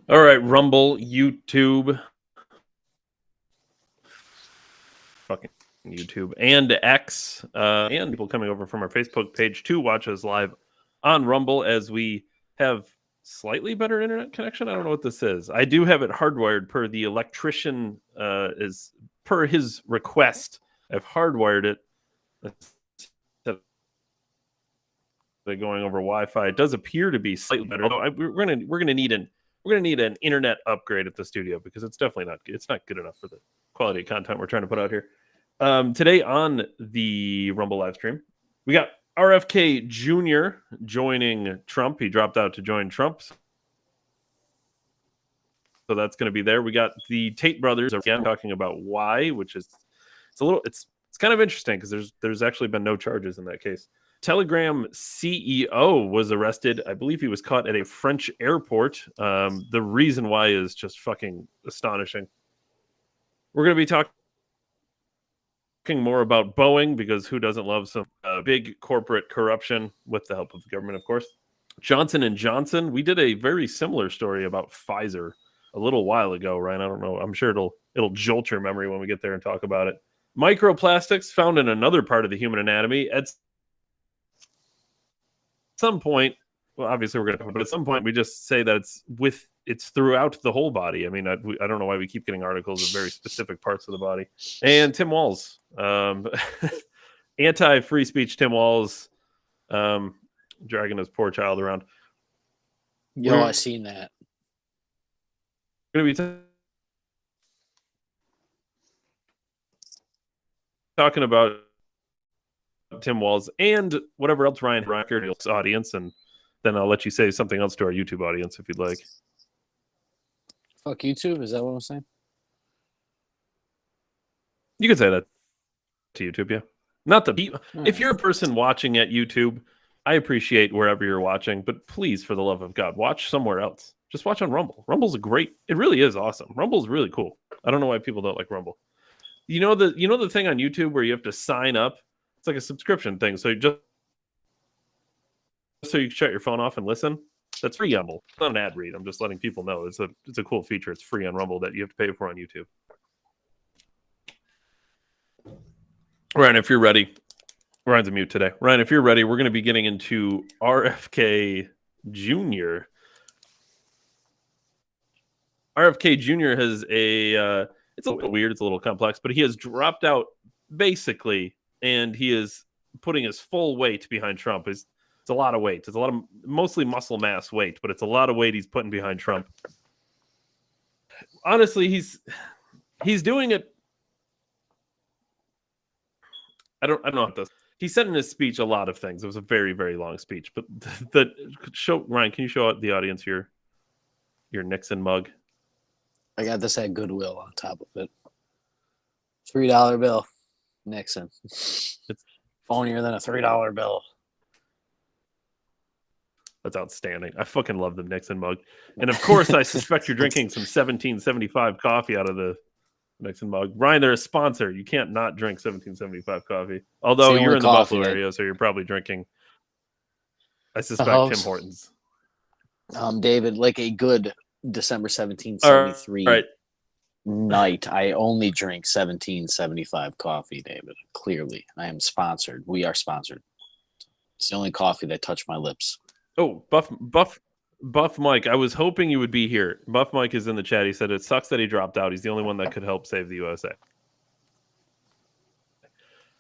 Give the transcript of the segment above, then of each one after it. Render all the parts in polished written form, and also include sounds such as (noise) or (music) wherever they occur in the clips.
All right, Rumble, YouTube, fucking YouTube, and X, and people coming over from our Facebook page to watch us live on Rumble as we have slightly better internet connection. I don't know what this is. I do have it hardwired per the electrician is per his request. I've hardwired it. Going over Wi-Fi, it does appear to be slightly better. Although we're gonna need an internet upgrade at the studio because it's definitely not good enough for the quality of content we're trying to put out here. Today on the Rumble live stream, we got RFK Jr. joining Trump. He dropped out to join Trump, so that's going to be there. We got the Tate brothers again talking about why, which is it's kind of interesting because there's actually been no charges in that case. Telegram CEO was arrested. I believe he was caught at a French airport. The reason why is just fucking astonishing. We're going to be talking more about Boeing because who doesn't love some big corporate corruption with the help of the government, of course. Johnson & Johnson. We did a very similar story about Pfizer a little while ago, Ryan. I don't know. I'm sure it'll jolt your memory when we get there and talk about it. Microplastics found in another part of the human anatomy. At some point, well, obviously we're going to, but at some point we just say that it's throughout the whole body. I mean, I don't know why we keep getting articles of very specific parts of the body. And Tim Walz, anti-free speech Tim Walz, dragging his poor child around. I seen that. We're going to be talking about Tim Walz and whatever else Ryan Carey's audience, and then I'll let you say something else to our YouTube audience if you'd like. Fuck YouTube? Is that what I'm saying? You can say that to YouTube, yeah. Not the if you're a person watching at YouTube, I appreciate wherever you're watching, but please, for the love of God, watch somewhere else. Just watch on Rumble. Rumble's it really is awesome. Rumble's really cool. I don't know why people don't like Rumble. You know the thing on YouTube where you have to sign up? It's like a subscription thing. So so you can shut your phone off and listen. That's free on Rumble. It's not an ad read. I'm just letting people know it's a cool feature. It's free on Rumble that you have to pay for on YouTube. Ryan, if you're ready. Ryan's a mute today. Ryan, if you're ready, we're going to be getting into RFK Jr. RFK Jr. has it's a little weird. It's a little complex, but he has dropped out basically, and he is putting his full weight behind Trump. It's a lot of weight. It's a lot of mostly muscle mass weight, but it's a lot of weight he's putting behind Trump. Honestly, he's doing it. I don't know what this. He said in his speech a lot of things. It was a very, very long speech. But Ryan, can you show the audience your Nixon mug? I got this at Goodwill on top of it. $3 bill. Nixon. It's phonier than a $3 bill. That's outstanding. I fucking love the Nixon mug. And of course, I suspect you're drinking some 1775 coffee out of the Nixon mug. Ryan, they're a sponsor. You can't not drink 1775 coffee. Although you're in the Buffalo area, so you're probably drinking, I suspect, Tim Hortons. David, like a good December 1773 night, I only drink 1775 coffee, David. Clearly, I am sponsored. We are sponsored. It's the only coffee that touched my lips. Oh, Buff Mike, I was hoping you would be here. Buff Mike is in the chat. He said it sucks that he dropped out. He's the only one that could help save the USA.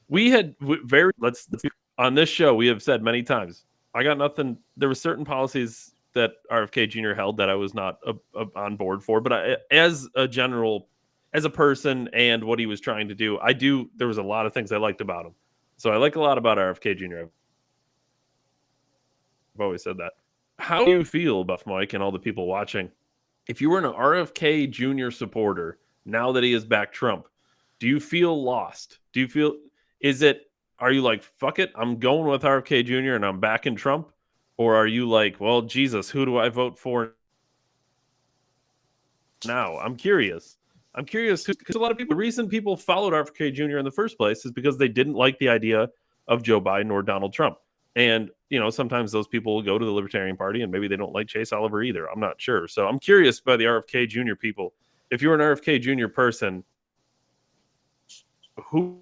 We had on this show, we have said many times, I got nothing. There were certain policies that RFK Jr. held that I was not on board for, but as a person and what he was trying to do, there was a lot of things I liked about him. So I like a lot about RFK Jr. I've always said that. How do you feel, Buff Mike, and all the people watching? If you were an RFK Jr. supporter, now that he is back Trump, do you feel lost? Are you like, fuck it, I'm going with RFK Jr. and I'm back in Trump? Or are you like, well, Jesus, who do I vote for now? I'm curious because a lot of people, the reason people followed RFK Jr. in the first place is because they didn't like the idea of Joe Biden or Donald Trump. And sometimes those people will go to the Libertarian Party and maybe they don't like Chase Oliver either. I'm not sure. So I'm curious by the RFK Jr. people. If you're an RFK Jr. person, who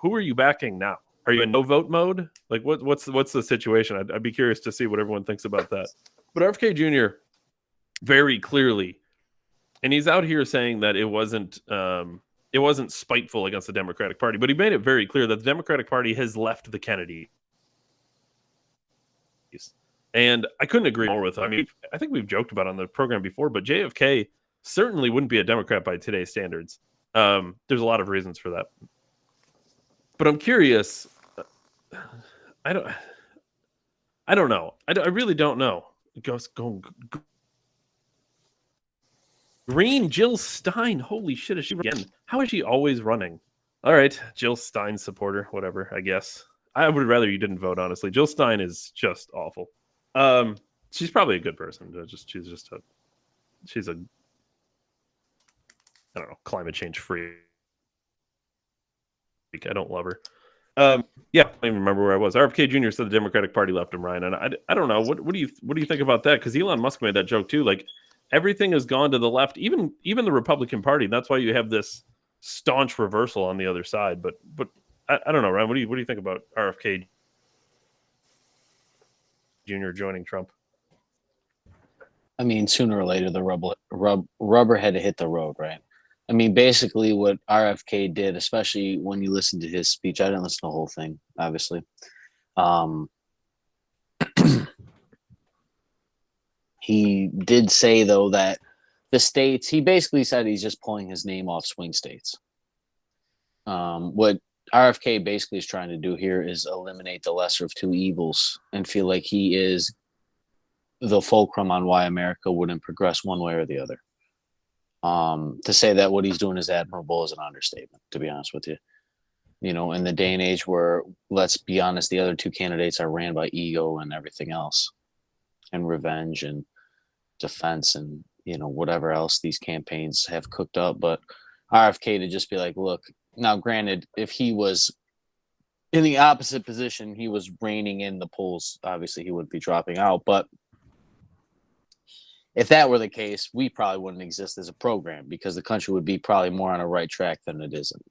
are you backing now? Are you in no vote mode? Like what's the situation? I'd be curious to see what everyone thinks about that. But RFK Jr. very clearly, and he's out here saying that it wasn't spiteful against the Democratic Party, but he made it very clear that the Democratic Party has left the Kennedys. And I couldn't agree more with him. I mean, I think we've joked about it on the program before, but JFK certainly wouldn't be a Democrat by today's standards. There's a lot of reasons for that. But I'm curious. I don't know. I really don't know. Green Jill Stein. Holy shit, is she again? How is she always running? All right, Jill Stein supporter, whatever, I guess. I would rather you didn't vote, honestly. Jill Stein is just awful. She's probably a good person. She's a I don't know, climate change freak. I don't love her. Yeah, I don't even remember where I was. RFK Jr. said the Democratic Party left him, Ryan, and I don't know. What do you think about that? Because Elon Musk made that joke too. Like everything has gone to the left, even the Republican Party. That's why you have this staunch reversal on the other side. But I don't know, Ryan. What do you think about RFK Jr. joining Trump? I mean, sooner or later, the rubber had to hit the road, right? I mean, basically what RFK did, especially when you listen to his speech, I didn't listen to the whole thing, obviously. He did say, though, that the states, he basically said he's just pulling his name off swing states. What RFK basically is trying to do here is eliminate the lesser of two evils and feel like he is the fulcrum on why America wouldn't progress one way or the other. To say that what he's doing is admirable is an understatement, to be honest with you. You know, in the day and age where, let's be honest, the other two candidates are ran by ego and everything else, and revenge and defense and, whatever else these campaigns have cooked up. But RFK to just be like, look, now granted, if he was in the opposite position, he was reigning in the polls, obviously he would be dropping out. But if that were the case, we probably wouldn't exist as a program because the country would be probably more on a right track than it isn't.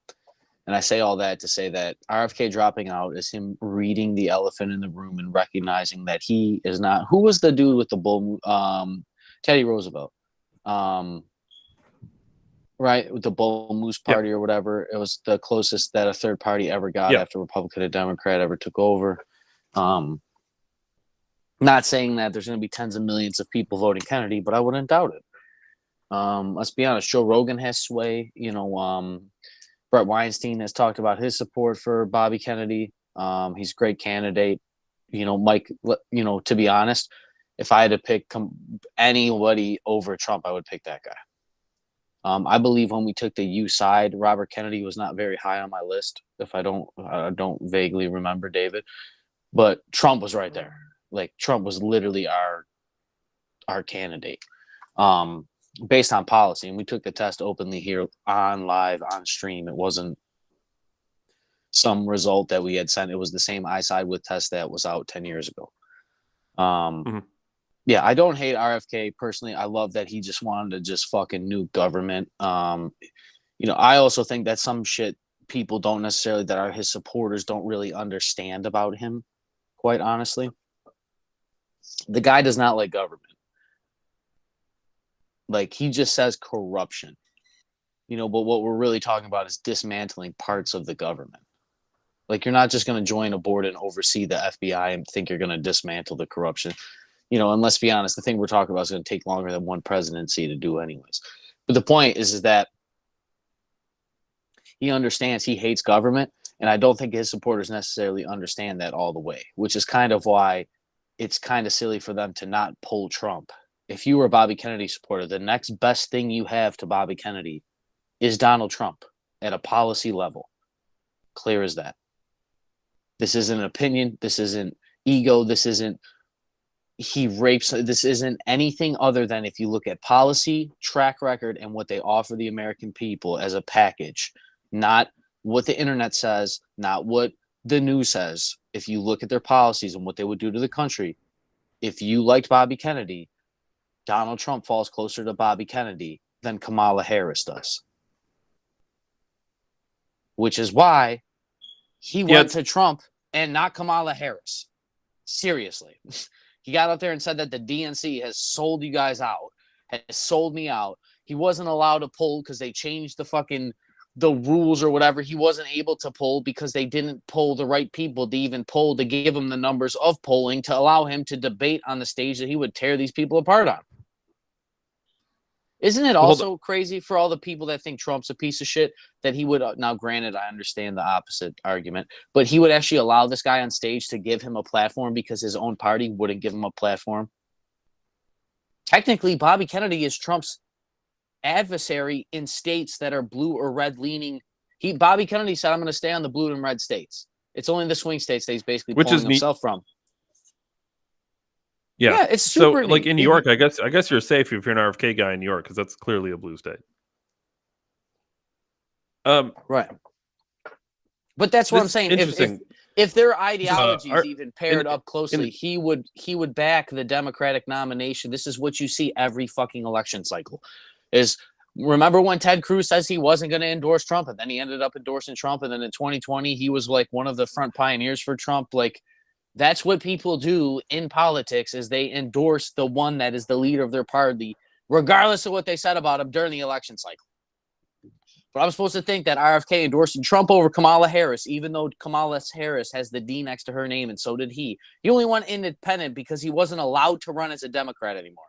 And I say all that to say that RFK dropping out is him reading the elephant in the room and recognizing that he is not. Who was the dude with the bull? Teddy Roosevelt, right? With the Bull Moose Party or whatever. It was the closest that a third party ever got after Republican and Democrat ever took over. Not saying that there's going to be tens of millions of people voting Kennedy, but I wouldn't doubt it. Let's be honest. Joe Rogan has sway. Brett Weinstein has talked about his support for Bobby Kennedy. He's a great candidate. Mike, to be honest, if I had to pick anybody over Trump, I would pick that guy. I believe when we took the U side, Robert Kennedy was not very high on my list. If I don't vaguely remember, David, but Trump was right there. Like Trump was literally our candidate, based on policy. And we took the test openly here on live on stream. It wasn't some result that we had sent. It was the same I side with test that was out 10 years ago. Yeah, I don't hate RFK personally. I love that he just wanted to just fucking nuke government. I also think that some shit people don't necessarily, that are his supporters, don't really understand about him, quite honestly. The guy does not like government. Like, he just says corruption. But what we're really talking about is dismantling parts of the government. Like, you're not just going to join a board and oversee the FBI and think you're going to dismantle the corruption. And let's be honest, the thing we're talking about is going to take longer than one presidency to do anyways. But the point is that he understands he hates government, and I don't think his supporters necessarily understand that all the way, which is kind of why it's kind of silly for them to not pull Trump. If you were a Bobby Kennedy supporter, the next best thing you have to Bobby Kennedy is Donald Trump at a policy level. Clear as that. This isn't an opinion. This isn't ego. This isn't he rapes. This isn't anything other than, if you look at policy, track record, and what they offer the American people as a package, not what the internet says, not what the news says, if you look at their policies and what they would do to the country, if you liked Bobby Kennedy, Donald Trump falls closer to Bobby Kennedy than Kamala Harris does. Which is why he went to Trump and not Kamala Harris. Seriously. He got up there and said that the DNC has sold you guys out, has sold me out. He wasn't allowed to pull because they changed the rules or whatever. He wasn't able to pull because they didn't pull the right people to even pull to give him the numbers of polling to allow him to debate on the stage that he would tear these people apart on. Isn't it also crazy for all the people that think Trump's a piece of shit that he would, now granted, I understand the opposite argument, but he would actually allow this guy on stage to give him a platform because his own party wouldn't give him a platform? Technically, Bobby Kennedy is Trump's adversary in states that are blue or red leaning. Bobby Kennedy said, I'm going to stay on the blue and red states. It's only the swing states that he's basically pulling himself from. Yeah, it's super so like in New York, I guess you're safe if you're an RFK guy in New York because that's clearly a blue state. Right. But that's what I'm saying. If their ideologies even paired up closely, he would back the Democratic nomination. This is what you see every fucking election cycle. Remember when Ted Cruz says he wasn't going to endorse Trump, and then he ended up endorsing Trump, and then in 2020 he was like one of the front pioneers for Trump. Like, that's what people do in politics, is they endorse the one that is the leader of their party, regardless of what they said about him during the election cycle. But I'm supposed to think that RFK endorsing Trump over Kamala Harris, even though Kamala Harris has the D next to her name, and so did he. He only went independent because he wasn't allowed to run as a Democrat anymore.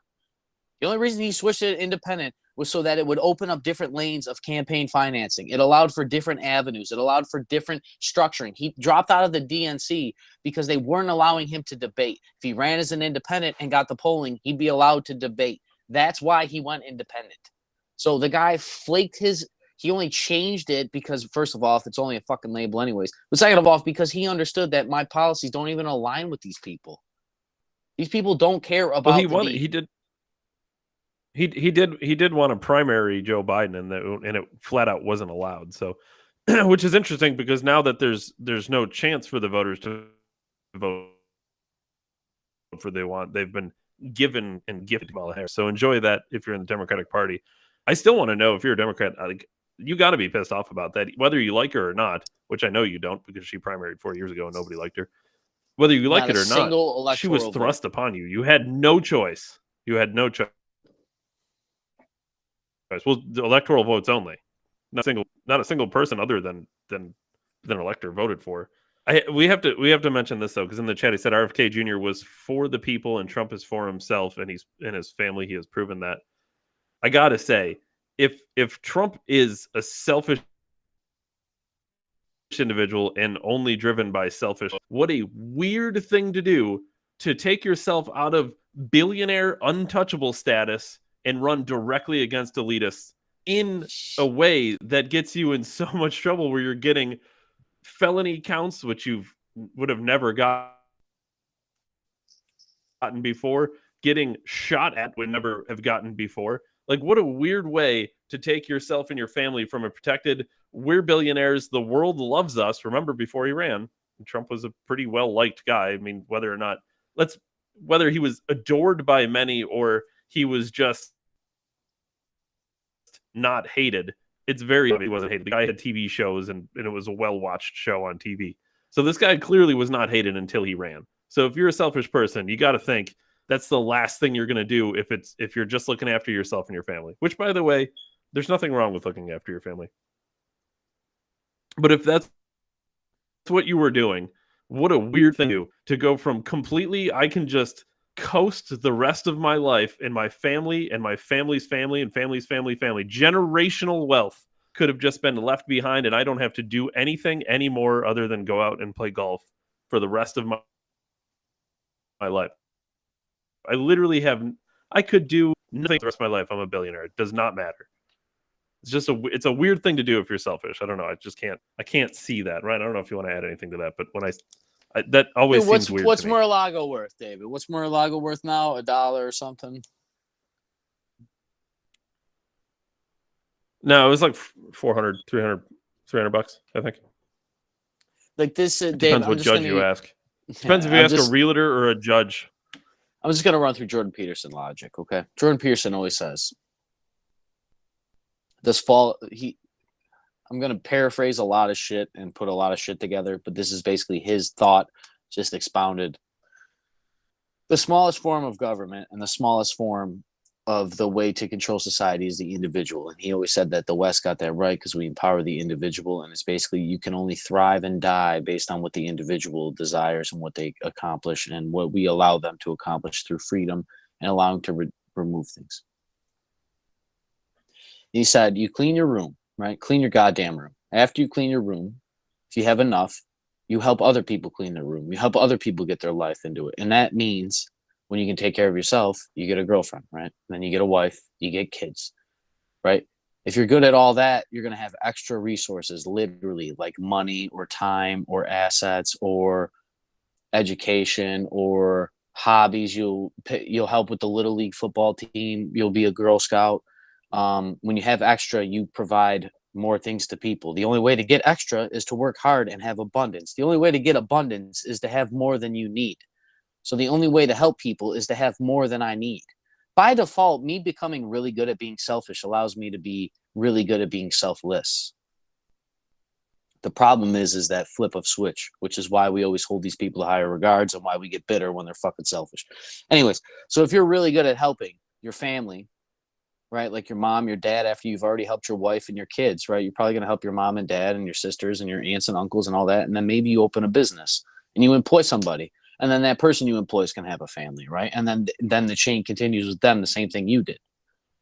The only reason he switched to independent was so that it would open up different lanes of campaign financing. It allowed for different avenues. It allowed for different structuring. He dropped out of the DNC because they weren't allowing him to debate. If he ran as an independent and got the polling, he'd be allowed to debate. That's why he went independent. So the guy he only changed it because, first of all, if it's only a fucking label anyways, but second of all, because he understood that my policies don't even align with these people. These people don't care about He did want to primary Joe Biden, and it flat out wasn't allowed. So, which is interesting because now that there's no chance for the voters to vote for they want, they've been given and gifted Kamala Harris. So enjoy that if you're in the Democratic Party. I still want to know if you're a Democrat. You got to be pissed off about that, whether you like her or not. Which I know you don't because she primaried 4 years ago and nobody liked her. Whether you like it or not, she was thrust upon you. You had no choice. Well, the electoral votes only. Not a single person other than an elector voted for. We have to mention this though, because in the chat he said RFK Jr. was for the people and Trump is for himself, and he's in his family. He has proven that. I gotta say, if Trump is a selfish individual and only driven by selfish, what a weird thing to do to take yourself out of billionaire untouchable status and run directly against elitists in a way that gets you in so much trouble where you're getting felony counts, which you would have never gotten before, getting shot at would never have gotten before. Like, what a weird way to take yourself and your family from a protected, we're billionaires, the world loves us. Remember, before he ran, Trump was a pretty well-liked guy. I mean, whether he was adored by many or he was just not hated, it's very obvious he wasn't hated. The guy had TV shows and it was a well-watched show on TV. So this guy clearly was not hated until he ran. So if you're a selfish person, you got to think that's the last thing you're going to do if you're just looking after yourself and your family. Which, by the way, there's nothing wrong with looking after your family. But if that's what you were doing, what a weird thing to go from completely, I can just coast the rest of my life and my family and my family's family and family's family. Generational wealth could have just been left behind, and I don't have to do anything anymore other than go out and play golf for the rest of my life. I literally I could do nothing the rest of my life. I'm a billionaire. It does not matter. It's a weird thing to do if you're selfish. I don't know. I can't see that, right? I don't know if you want to add anything to that, but when that always seems weird. What's Mar-a-Lago worth, David? What's Mar-a-Lago worth now? $1 or something? No, it was like 400, 300 $300, I think. Like this, Dave. Depends I'm what just judge gonna, you ask. Depends if you ask a realtor or a judge. I'm just gonna run through Jordan Peterson logic. Okay, Jordan Peterson always says this fall. I'm gonna paraphrase a lot of shit and put a lot of shit together, but this is basically his thought, just expounded. The smallest form of government and the smallest form of the way to control society is the individual. And he always said that the West got that right because we empower the individual. And it's basically you can only thrive and die based on what the individual desires and what they accomplish and what we allow them to accomplish through freedom and allowing to remove things. He said, you clean your room, right? Clean your goddamn room. After you clean your room, if you have enough, you help other people clean their room. You help other people get their life into it. And that means when you can take care of yourself, you get a girlfriend, right? And then you get a wife, you get kids, right? If you're good at all that, you're going to have extra resources, literally like money or time or assets or education or hobbies. You'll help with the Little League football team. You'll be a Girl Scout. When you have extra, you provide more things to people. The only way to get extra is to work hard and have abundance. The only way to get abundance is to have more than you need. So the only way to help people is to have more than I need. By default, me becoming really good at being selfish allows me to be really good at being selfless. The problem is that flip of switch, which is why we always hold these people to higher regards and why we get bitter when they're fucking selfish. Anyways, so if you're really good at helping your family, right? Like your mom, your dad, after you've already helped your wife and your kids, right? You're probably going to help your mom and dad and your sisters and your aunts and uncles and all that. And then maybe you open a business and you employ somebody. And then that person you employ is going to have a family, right? And then the chain continues with them, the same thing you did.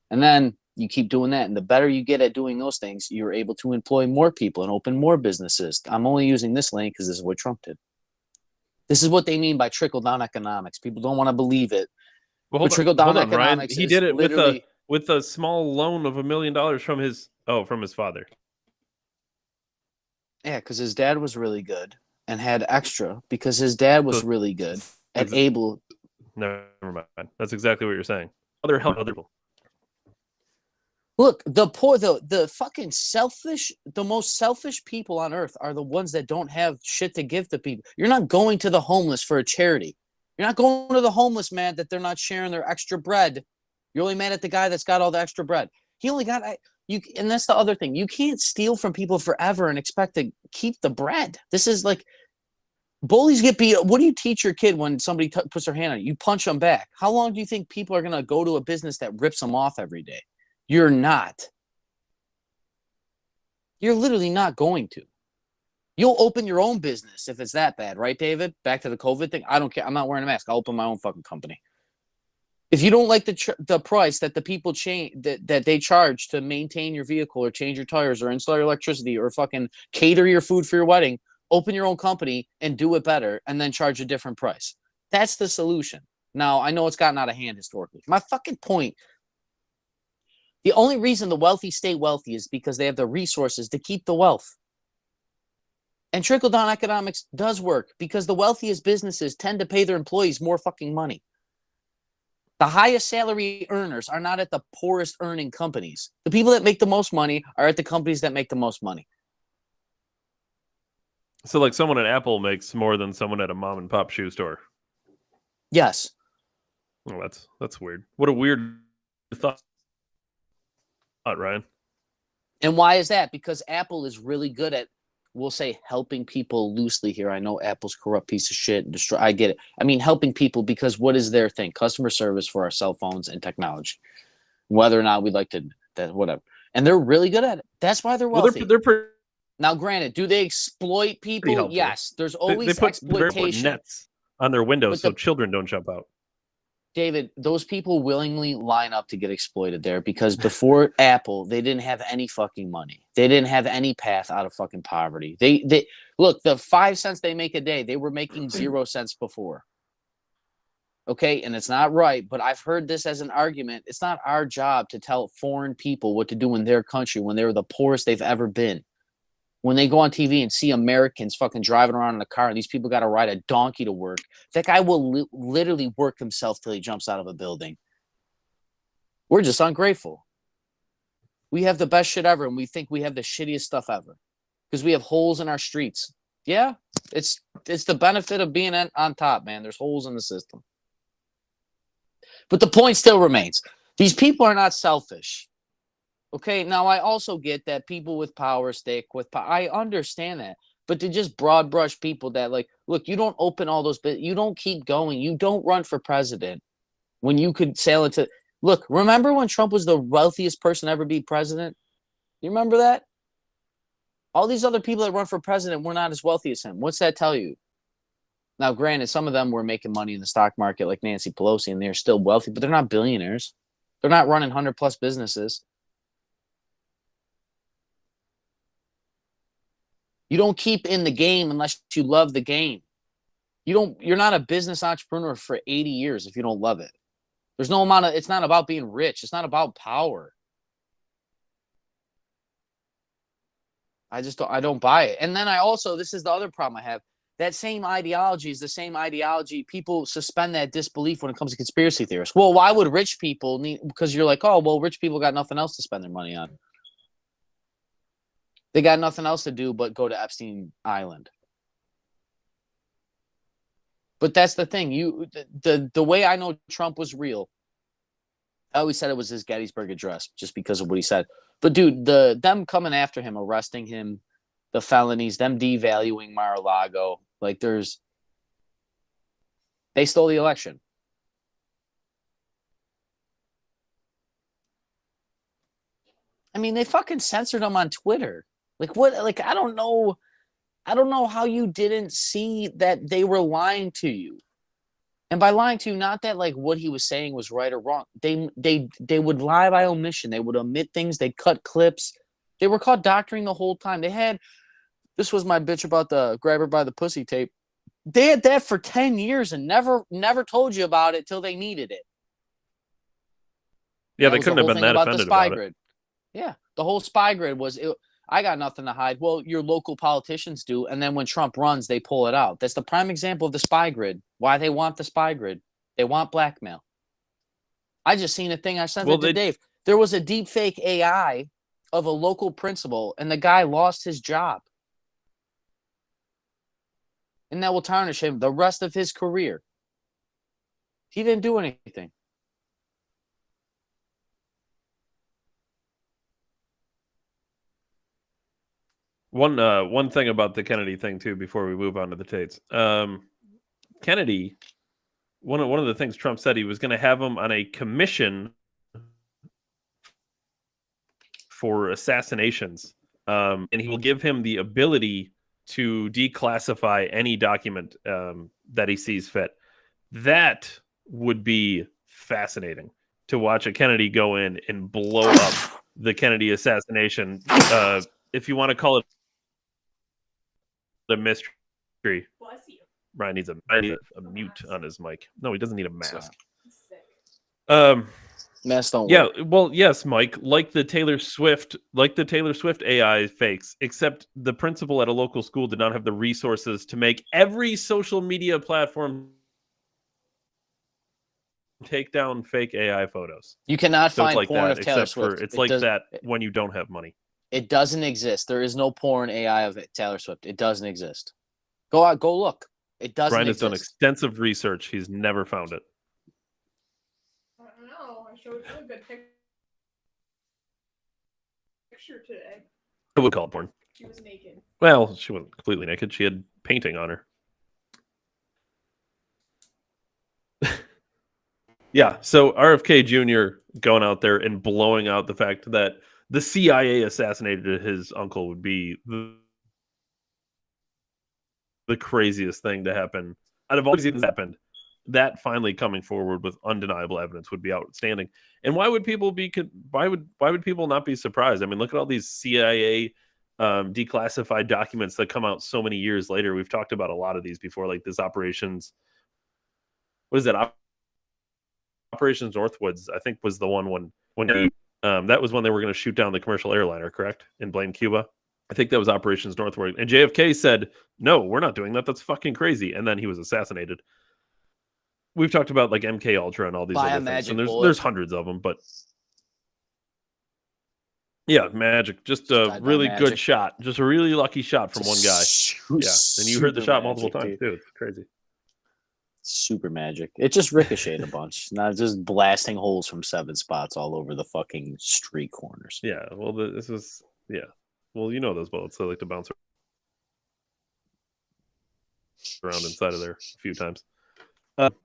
And then you keep doing that. And the better you get at doing those things, you're able to employ more people and open more businesses. I'm only using this lane because this is what Trump did. This is what they mean by trickle-down economics. People don't want to believe it. Well, hold trickle-down on, Ryan. economics He did it with a small loan of $1 million from his father. Yeah, because his dad was really good and had extra because his dad was really good at able. Never mind. That's exactly what you're saying. Other help other people. Look, the poor, the fucking selfish, the most selfish people on earth are the ones that don't have shit to give to people. You're not going to the homeless for a charity. You're not going to the homeless man that they're not sharing their extra bread. You're only mad at the guy that's got all the extra bread. He only got you, and that's the other thing. You can't steal from people forever and expect to keep the bread. This is like bullies get beat. What do you teach your kid when somebody puts their hand on you? You punch them back. How long do you think people are going to go to a business that rips them off every day? You're not. You're literally not going to. You'll open your own business if it's that bad, right, David? Back to the COVID thing. I don't care. I'm not wearing a mask. I'll open my own fucking company. If you don't like the price that the people that they charge to maintain your vehicle or change your tires or install your electricity or fucking cater your food for your wedding, open your own company and do it better and then charge a different price. That's the solution. Now, I know it's gotten out of hand historically. My fucking point, the only reason the wealthy stay wealthy is because they have the resources to keep the wealth. And trickle-down economics does work because the wealthiest businesses tend to pay their employees more fucking money. The highest salary earners are not at the poorest earning companies. The people that make the most money are at the companies that make the most money. So like someone at Apple makes more than someone at a mom and pop shoe store. Yes. Oh, that's weird. What a weird thought, Ryan. And why is that? Because Apple is really good at, we'll say, helping people loosely here. I know Apple's a corrupt piece of shit and destroy. I get it. I mean, helping people because what is their thing? Customer service for our cell phones and technology. Whether or not we'd like to, that whatever. And they're really good at it. That's why they're wealthy. Well, they're now, granted, do they exploit people? Yes. There's always exploitation. They put nets on their windows so children don't jump out. David, those people willingly line up to get exploited there because before Apple, they didn't have any fucking money. They didn't have any path out of fucking poverty. They look, the 5 cents they make a day, they were making 0 cents before. Okay, and it's not right, but I've heard this as an argument. It's not our job to tell foreign people what to do in their country when they're the poorest they've ever been. When they go on TV and see Americans fucking driving around in a car and these people got to ride a donkey to work, that guy will literally work himself till he jumps out of a building. We're just ungrateful. We have the best shit ever, and we think we have the shittiest stuff ever because we have holes in our streets. Yeah, It's the benefit of being on top, man. There's holes in the system. But the point still remains. These people are not selfish. Okay, now I also get that people with power stick with power. I understand that. But to just broad brush people that like, look, you don't open all those, you don't keep going. You don't run for president when you could sail into. Look, remember when Trump was the wealthiest person to ever be president? You remember that? All these other people that run for president were not as wealthy as him. What's that tell you? Now, granted, some of them were making money in the stock market like Nancy Pelosi, and they're still wealthy, but they're not billionaires. They're not running 100+ businesses. You don't keep in the game unless you love the game. You're not a business entrepreneur for 80 years if you don't love it. There's no amount of, it's not about being rich. It's not about power. I don't buy it. And then this is the other problem I have. That same ideology is the same ideology. People suspend that disbelief when it comes to conspiracy theorists. Well, why would rich people need, because you're like, oh, well, rich people got nothing else to spend their money on. They got nothing else to do but go to Epstein Island. But that's the thing. The way I know Trump was real, I always said it was his Gettysburg Address just because of what he said. But dude, them coming after him, arresting him, the felonies, them devaluing Mar-a-Lago, like they stole the election. I mean, they fucking censored him on Twitter. Like what? Like I don't know how you didn't see that they were lying to you. And by lying to you, not that like what he was saying was right or wrong. They would lie by omission. They would omit things. They'd cut clips. They were caught doctoring the whole time. This was my bitch about the grab her by the pussy tape. They had that for 10 years and never told you about it till they needed it. Yeah, they couldn't have been that offended about it. Yeah, the whole spy grid was, I got nothing to hide. Well, your local politicians do, and then when Trump runs, they pull it out. That's the prime example of the spy grid. Why they want the spy grid. They want blackmail. I just seen a thing, I sent it to Dave. There was a deep fake AI of a local principal, and the guy lost his job. And that will tarnish him the rest of his career. He didn't do anything. One thing about the Kennedy thing too, before we move on to the Tates. Kennedy, one of the things Trump said, he was going to have him on a commission for assassinations, and he will give him the ability to declassify any document that he sees fit. That would be fascinating to watch a Kennedy go in and blow up the Kennedy assassination. If you want to call it the mystery. Bless you. Ryan needs a mute on his mic. No, he doesn't need a mask. Masks don't yeah, work. Well, yes, Mike, like the Taylor Swift AI fakes, except the principal at a local school did not have the resources to make every social media platform take down fake AI photos. You cannot find like porn that, of Taylor Swift. It's like that when you don't have money. It doesn't exist. There is no porn AI of Taylor Swift. It doesn't exist. Go out, go look. It doesn't Brian exist. has done extensive research. He's never found it. I don't know. I showed you a good picture today. I would call it porn. She was naked. Well, she wasn't completely naked. She had painting on her. Yeah, so RFK Jr. going out there and blowing out the fact that the CIA assassinated his uncle would be the craziest thing to happen. Out of all these things that happened, that finally coming forward with undeniable evidence would be outstanding. And why would people not be surprised? I mean, look at all these CIA declassified documents that come out so many years later. We've talked about a lot of these before, like this Operations. What is that? Operations Northwoods, I think, was the one when that was when they were going to shoot down the commercial airliner, correct? And blame Cuba. I think that was Operations Northwood. And JFK said, no, we're not doing that. That's fucking crazy. And then he was assassinated. We've talked about like MK Ultra and all these other things. And there's hundreds of them, but Yeah, Magic. Just a Died by really Magic. good shot. Just a really lucky shot from one guy. Yeah, and you heard the Super shot multiple Magic, times dude. too. It's crazy. Super Magic. It just ricocheted a bunch, not just blasting holes from 7 spots all over the fucking street corners. Yeah. Well, this was Well, you know those bullets. They like to bounce around inside of there a few times.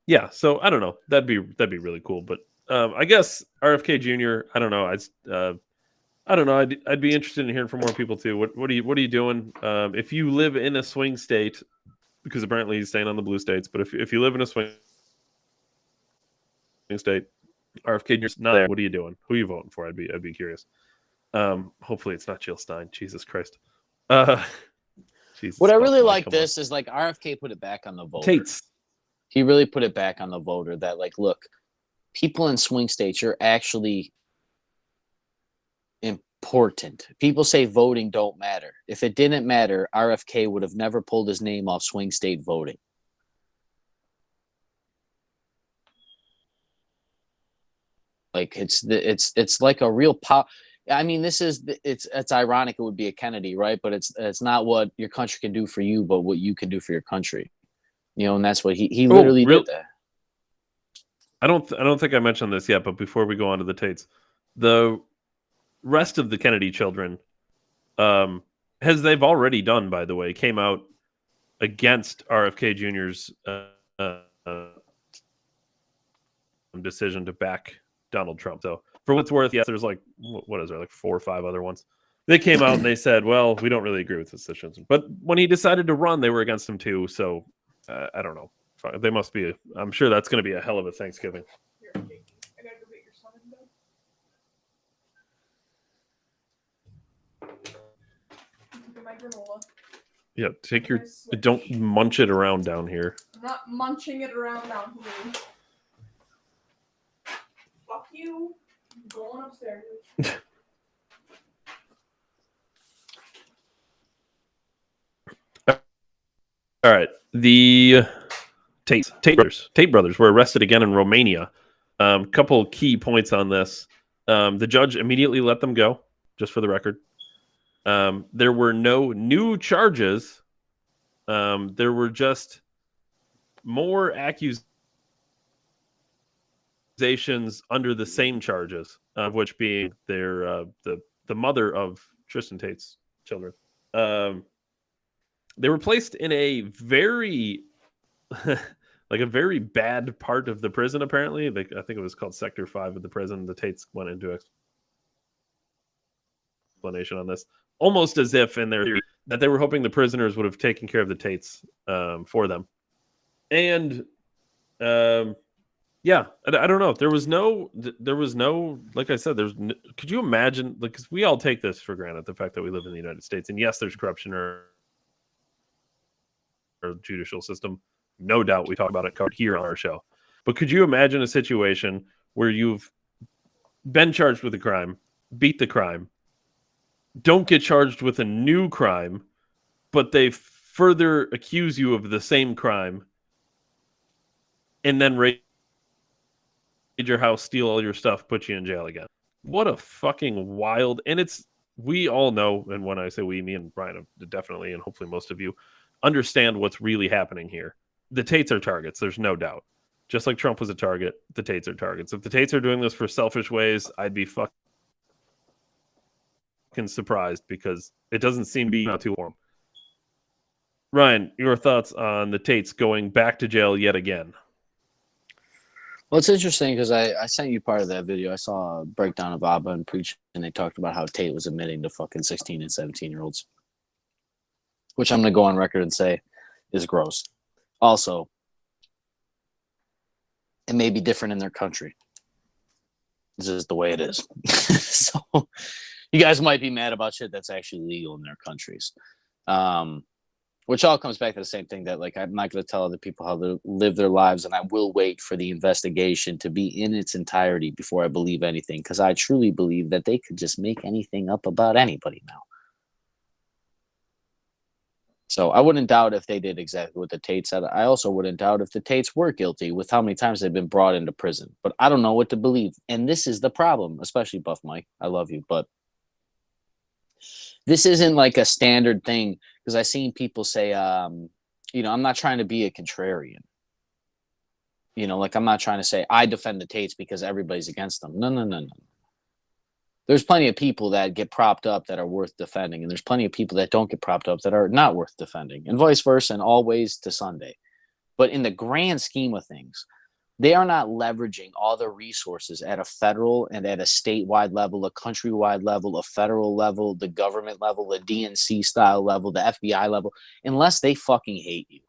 Yeah. So I don't know. That'd be really cool. But I guess RFK Jr. I don't know. I don't know. I'd be interested in hearing from more people too. What are you doing? If you live in a swing state, because apparently he's staying on the blue states, but if you live in a swing state, RFK Jr.'s not there. What are you doing? Who are you voting for? I'd be curious. Hopefully it's not Jill Stein. Jesus Christ. Jesus, what I really come like on. this is like RFK put it back on the voter. Tates. He really put it back on the voter that like, look, people in swing states, you're actually important. People say voting don't matter. If it didn't matter, RFK would have never pulled his name off swing state voting. Like it's like a real pop. I mean, it's ironic. It would be a Kennedy, right? But it's not what your country can do for you, but what you can do for your country. You know, and that's what he literally did that. I don't think I mentioned this yet, but before we go on to the Tates, the rest of the Kennedy children, as they've already done, by the way, came out against RFK Jr.'s decision to back Donald Trump. So for what's worth, yes, there's like, what is there, like 4 or 5 other ones. They came out and they said, well, we don't really agree with this decision. But when he decided to run, they were against him too. So I don't know. They must be. I'm sure that's going to be a hell of a Thanksgiving. Here, I gotta go get your son in bed. Get my granola. Yeah, take your. Don't munch it around down here. I'm not munching it around down here. Fuck you. I'm going upstairs. All right. The Tate brothers were arrested again in Romania. Couple key points on this. The judge immediately let them go, just for the record. There were no new charges. There were just more accusations under the same charges, of which being their the mother of Tristan Tate's children. They were placed in a very like a very bad part of the prison, apparently. I think it was called Sector 5 of the prison. The Tates went into explanation on this, almost as if in their theory that they were hoping the prisoners would have taken care of the Tates for them. And yeah, I don't know. There was no, like I said, could you imagine, like, because we all take this for granted, the fact that we live in the United States, and yes, there's corruption or judicial system. No doubt we talk about it covered here on our show. But could you imagine a situation where you've been charged with a crime, beat the crime, don't get charged with a new crime, but they further accuse you of the same crime, and then raid your house, steal all your stuff, put you in jail again? What a fucking wild... And we all know, and when I say we, me and Brian definitely, and hopefully most of you, understand what's really happening here. The Tates are targets, there's no doubt. Just like Trump was a target, the Tates are targets. If the Tates are doing this for selfish ways, I'd be fucking surprised, because it doesn't seem to be not too warm. Ryan, your thoughts on the Tates going back to jail yet again? Well, it's interesting because I sent you part of that video. I saw a breakdown of Abba and Preach, and they talked about how Tate was admitting to fucking 16 and 17-year-olds, which I'm going to go on record and say is gross. Also, it may be different in their country. This is the way it is. So you guys might be mad about shit that's actually legal in their countries. Which all comes back to the same thing, that like, I'm not going to tell other people how to live their lives, and I will wait for the investigation to be in its entirety before I believe anything, because I truly believe that they could just make anything up about anybody now. So I wouldn't doubt if they did exactly what the Tates said. I also wouldn't doubt if the Tates were guilty with how many times they've been brought into prison. But I don't know what to believe. And this is the problem, especially Buff Mike. I love you, but This isn't like a standard thing because I've seen people say, you know, I'm not trying to be a contrarian. You know, like I'm not trying to say I defend the Tates because everybody's against them. No. There's plenty of people that get propped up that are worth defending, and there's plenty of people that don't get propped up that are not worth defending, and vice versa, and always to Sunday. But in the grand scheme of things, they are not leveraging all the resources at a federal and at a statewide level, a countrywide level, a federal level, the government level, the DNC style level, the FBI level, unless they fucking hate you.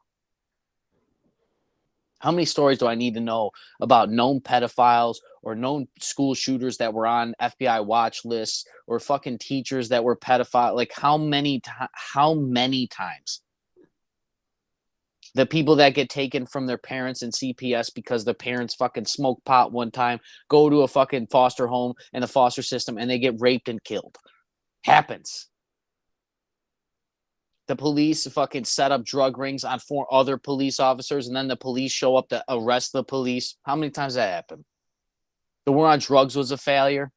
How many stories do I need to know about known pedophiles or known school shooters that were on FBI watch lists or fucking teachers that were pedophile? Like how many times? The people that get taken from their parents in CPS because the parents fucking smoke pot one time, go to a fucking foster home and the foster system, and they get raped and killed. Happens. The police fucking set up drug rings on 4 other police officers, and then the police show up to arrest the police. How many times that happened? The war on drugs was a failure.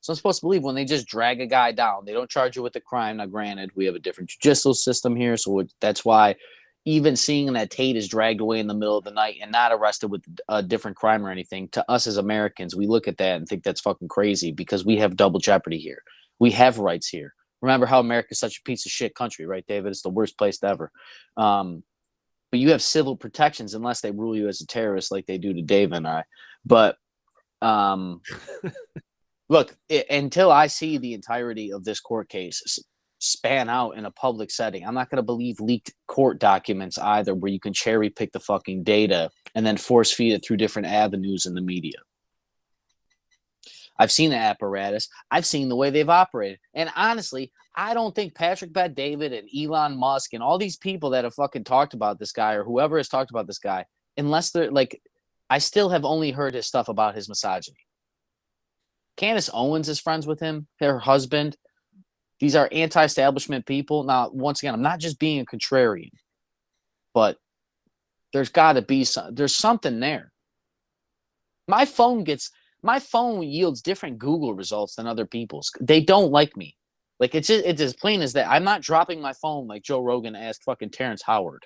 So I'm supposed to believe when they just drag a guy down, they don't charge you with the crime. Now, granted, we have a different judicial system here, so that's why even seeing that Tate is dragged away in the middle of the night and not arrested with a different crime or anything, to us as Americans, we look at that and think that's fucking crazy because we have double jeopardy here. We have rights here. Remember how America's such a piece of shit country, right, David? It's the worst place ever. But you have civil protections unless they rule you as a terrorist like they do to Dave and I. But look, until I see the entirety of this court case span out in a public setting, I'm not going to believe leaked court documents either, where you can cherry pick the fucking data and then force feed it through different avenues in the media. I've seen the apparatus. I've seen the way they've operated. And honestly, I don't think Patrick Bet-David and Elon Musk and all these people that have fucking talked about this guy or whoever has talked about this guy, unless they're like, I still have only heard his stuff about his misogyny. Candace Owens is friends with him, her husband. These are anti-establishment people. Now, once again, I'm not just being a contrarian, but there's got to be there's something there. My phone yields different Google results than other people's. They don't like me. Like it's as plain as that. I'm not dropping my phone like Joe Rogan asked fucking Terrence Howard.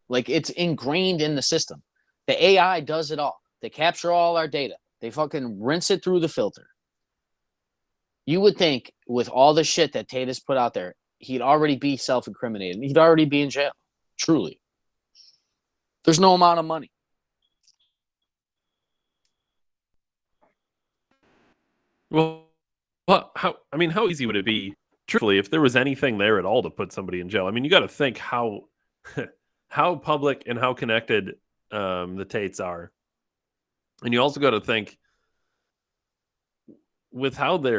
Like it's ingrained in the system. The AI does it all. They capture all our data. They fucking rinse it through the filter. You would think with all the shit that Tate has put out there, he'd already be self-incriminated. He'd already be in jail. Truly. There's no amount of money. Well, how easy would it be, truthfully, if there was anything there at all to put somebody in jail? I mean, you got to think how public and how connected the Tates are. And you also got to think with how they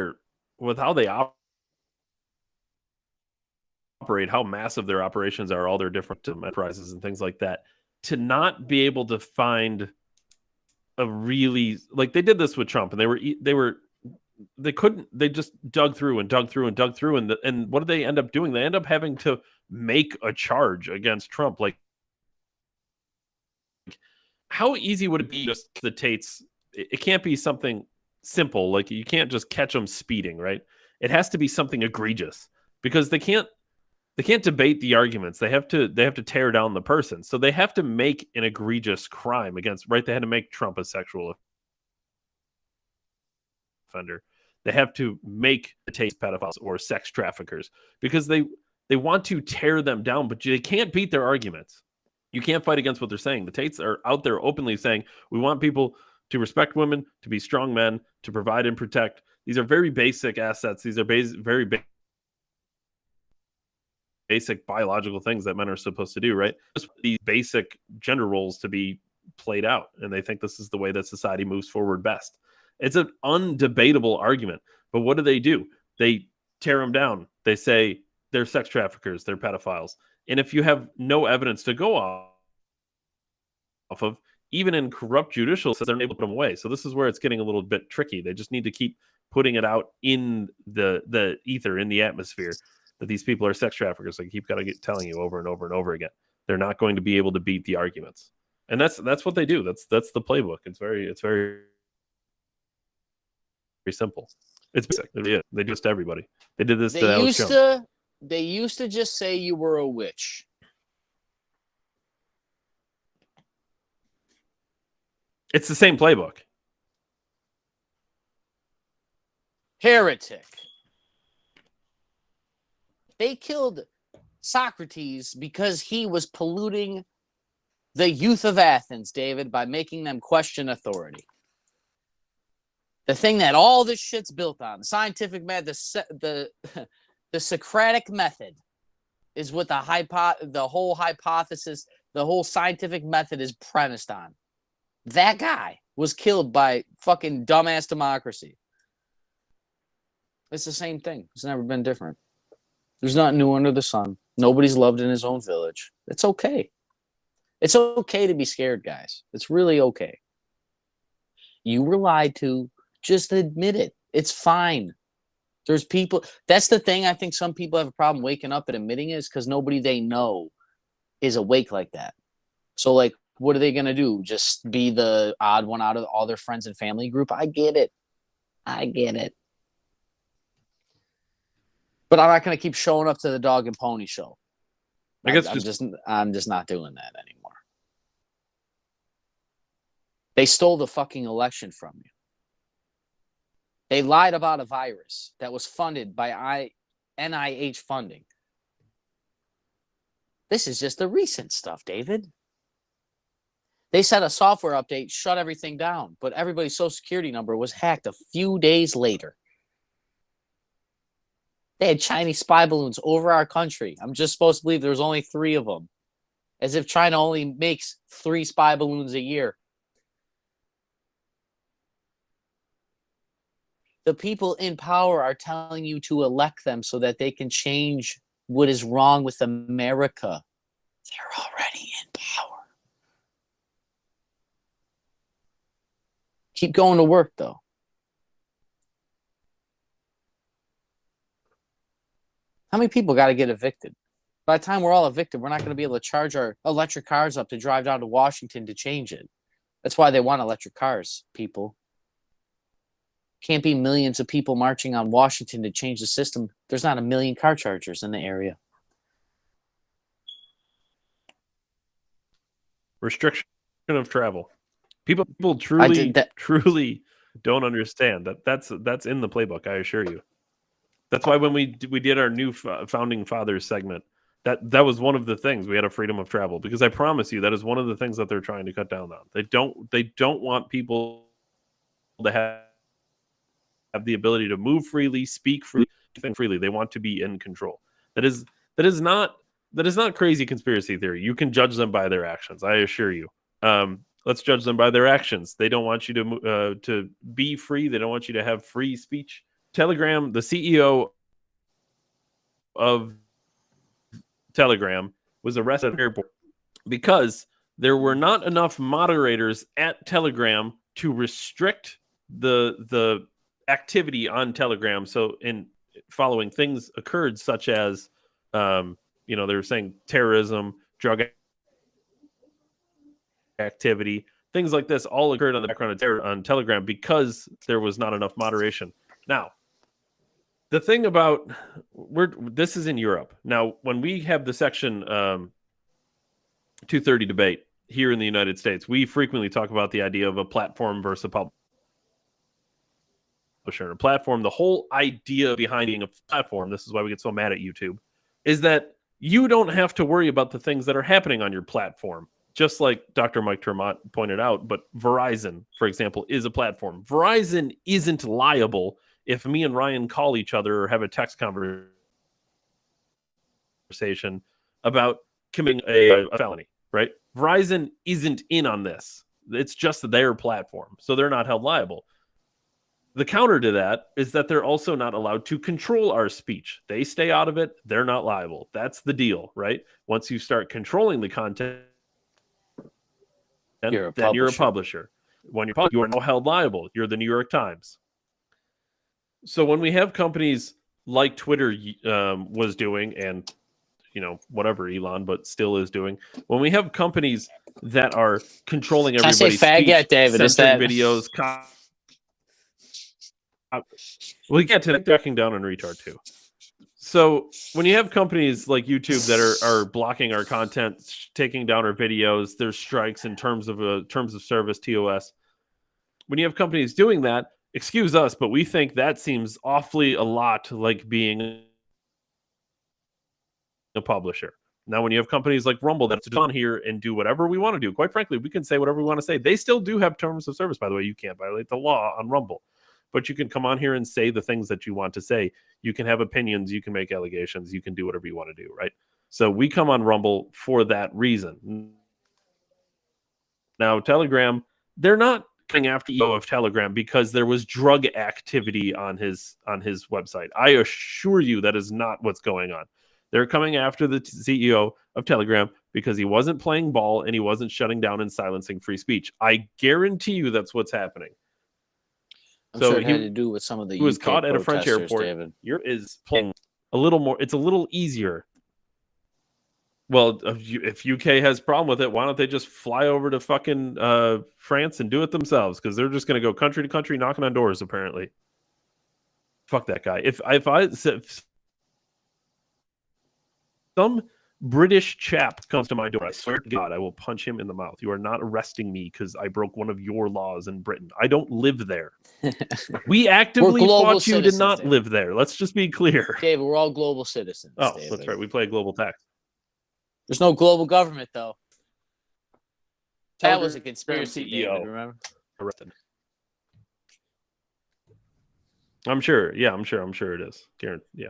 operate, how massive their operations are, all their different enterprises and things like that, to not be able to find a really, like they did this with Trump, and they just dug through, and what did they end up doing? They end up having to make a charge against Trump. Like, how easy would it be just the Tates? It can't be something simple. Like you can't just catch them speeding, right? It has to be something egregious because they can't debate the arguments. They have to tear down the person. So they have to make an egregious crime against, right? They had to make Trump a sexual offender. They have to make the Tates pedophiles or sex traffickers because they want to tear them down, but they can't beat their arguments. You can't fight against what they're saying. The Tates are out there openly saying, we want people to respect women, to be strong men, to provide and protect. These are very basic assets. These are very basic biological things that men are supposed to do, right? Just these basic gender roles to be played out. And they think this is the way that society moves forward best. It's an undebatable argument. But what do? They tear them down. They say they're sex traffickers, they're pedophiles. And if you have no evidence to go off of, even in corrupt judicial systems, they're able to put them away. So this is where it's getting a little bit tricky. They just need to keep putting it out in the ether, in the atmosphere, that these people are sex traffickers. They keep telling you over and over and over again. They're not going to be able to beat the arguments. And that's what they do. That's the playbook. It's very simple. It's basic. They do this to everybody. They did this to They Alex used Jones. they used to just say you were a witch. It's the same playbook. Heretic. They killed Socrates because he was polluting the youth of Athens, David, by making them question authority. The thing that all this shit's built on, the scientific method, the Socratic method, is what the whole hypothesis, the whole scientific method is premised on. That guy was killed by fucking dumbass democracy. It's the same thing. It's never been different. There's nothing new under the sun. Nobody's loved in his own village. It's okay. It's okay to be scared, guys. It's really okay. You were lied to. Just admit it. It's fine. There's people. That's the thing. I think some people have a problem waking up and admitting it is because nobody they know is awake like that. So, like, what are they going to do? Just be the odd one out of all their friends and family group? I get it. But I'm not going to keep showing up to the dog and pony show. I guess I'm just not doing that anymore. They stole the fucking election from you. They lied about a virus that was funded by NIH funding. This is just the recent stuff, David. They said a software update shut everything down, but everybody's social security number was hacked a few days later. They had Chinese spy balloons over our country. I'm just supposed to believe there's only 3 of them. As if China only makes 3 spy balloons a year. The people in power are telling you to elect them so that they can change what is wrong with America. They're already in power. Keep going to work, though. How many people got to get evicted? By the time we're all evicted, we're not going to be able to charge our electric cars up to drive down to Washington to change it. That's why they want electric cars, people. Can't be millions of people marching on Washington to change the system. There's not a million car chargers in the area. Restriction of travel. People truly don't understand that's in the playbook. I assure you. That's why when we did our new Founding Fathers segment, that was one of the things. We had a freedom of travel because I promise you that is one of the things that they're trying to cut down on. They don't want people to have the ability to move freely, speak freely, think freely. They want to be in control. That is not crazy conspiracy theory. You can judge them by their actions. I assure you. Let's judge them by their actions. They don't want you to be free. They don't want you to have free speech. Telegram, the CEO of Telegram, was arrested at the airport because there were not enough moderators at Telegram to restrict the activity on Telegram. So in following things occurred such as they were saying terrorism, drug activity, things like this all occurred on the background on Telegram because there was not enough moderation. Now, the thing about this is in Europe. Now, when we have the Section 230 debate here in the United States, we frequently talk about the idea of a platform versus a publisher. A platform, the whole idea behind being a platform, this is why we get so mad at YouTube, is that you don't have to worry about the things that are happening on your platform. Just like Dr. Mike Termont pointed out, but Verizon, for example, is a platform. Verizon isn't liable if me and Ryan call each other or have a text conversation about committing a felony, right? Verizon isn't in on this. It's just their platform, so they're not held liable. The counter to that is that they're also not allowed to control our speech. They stay out of it. They're not liable. That's the deal, right? Once you start controlling the content, then you're a publisher. When you are now held liable. You're the New York Times. So when we have companies like Twitter was doing, and whatever Elon, but still is doing, when we have companies that are controlling everybody's speech, David, censoring videos, We get to cracking down on retard too. So when you have companies like YouTube that are blocking our content, taking down our videos, there's strikes in terms of service. (coughs) When you have companies doing that, excuse us, but we think that seems awfully a lot like being a publisher. Now, when you have companies like Rumble that's on here and do whatever we want to do, quite frankly, we can say whatever we want to say. They still do have terms of service, by the way. You can't violate the law on Rumble, but you can come on here and say the things that you want to say. You can have opinions. You can make allegations. You can do whatever you want to do, right? So we come on Rumble for that reason. Now, Telegram, they're not coming after the CEO of Telegram because there was drug activity on his website. I assure you that is not what's going on. They're coming after the CEO of Telegram because he wasn't playing ball and he wasn't shutting down and silencing free speech. I guarantee you that's what's happening. I'm sure it had to do with some of the. He was caught at a French airport. David. Here is playing a little more. It's a little easier. Well, if UK has a problem with it, why don't they just fly over to fucking France and do it themselves? Because they're just going to go country to country knocking on doors, apparently. Fuck that guy. If some British chap comes to my door, I swear to God, I will punch him in the mouth. You are not arresting me because I broke one of your laws in Britain. I don't live there. We actively fought you to not live there. Let's just be clear. David, we're all global citizens. Oh, David. That's right. We play global tax. There's no global government, though. That was a conspiracy, CEO. David, remember? Arrested. I'm sure. Yeah, I'm sure it is. Yeah.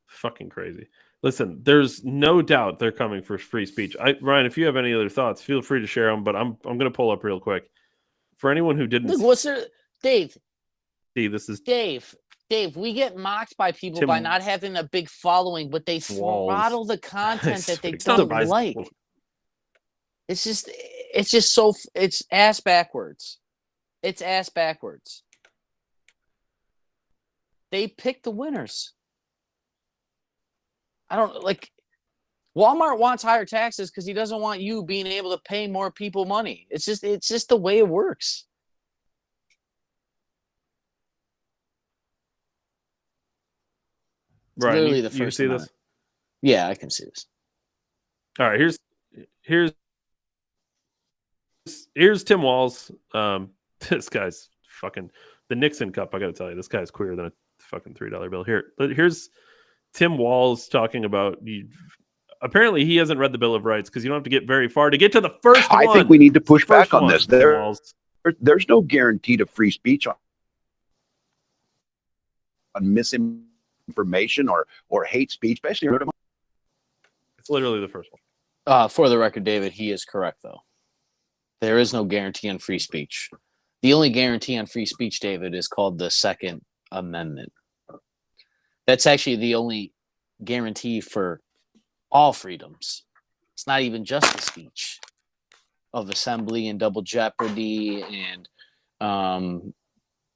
Fucking crazy. Listen, there's no doubt they're coming for free speech. Ryan, if you have any other thoughts, feel free to share them, but I'm going to pull up real quick. For anyone who didn't... Look, what's there... Dave. See, this is... Dave, we get mocked by people by not having a big following, but they throttle the content that they don't like. It's just so... It's ass backwards. It's ass backwards. They pick the winners. I don't like Walmart wants higher taxes because he doesn't want you being able to pay more people money. It's just the way it works. Right. Literally the first you see this? Yeah, I can see this. All right, here's Tim Walz. This guy's fucking the Nixon Cup. I got to tell you, this guy's queerer than a fucking $3 bill. Here's Tim Walz talking about. Apparently, he hasn't read the Bill of Rights because you don't have to get very far to get to the first one. I think we need to push back on this. There's no guarantee to free speech on misinformation or hate speech, especially. It's literally the first one. For the record, David, he is correct, though. There is no guarantee on free speech. The only guarantee on free speech, David, is called the Second Amendment. That's actually the only guarantee for all freedoms. It's not even just the speech of assembly and double jeopardy and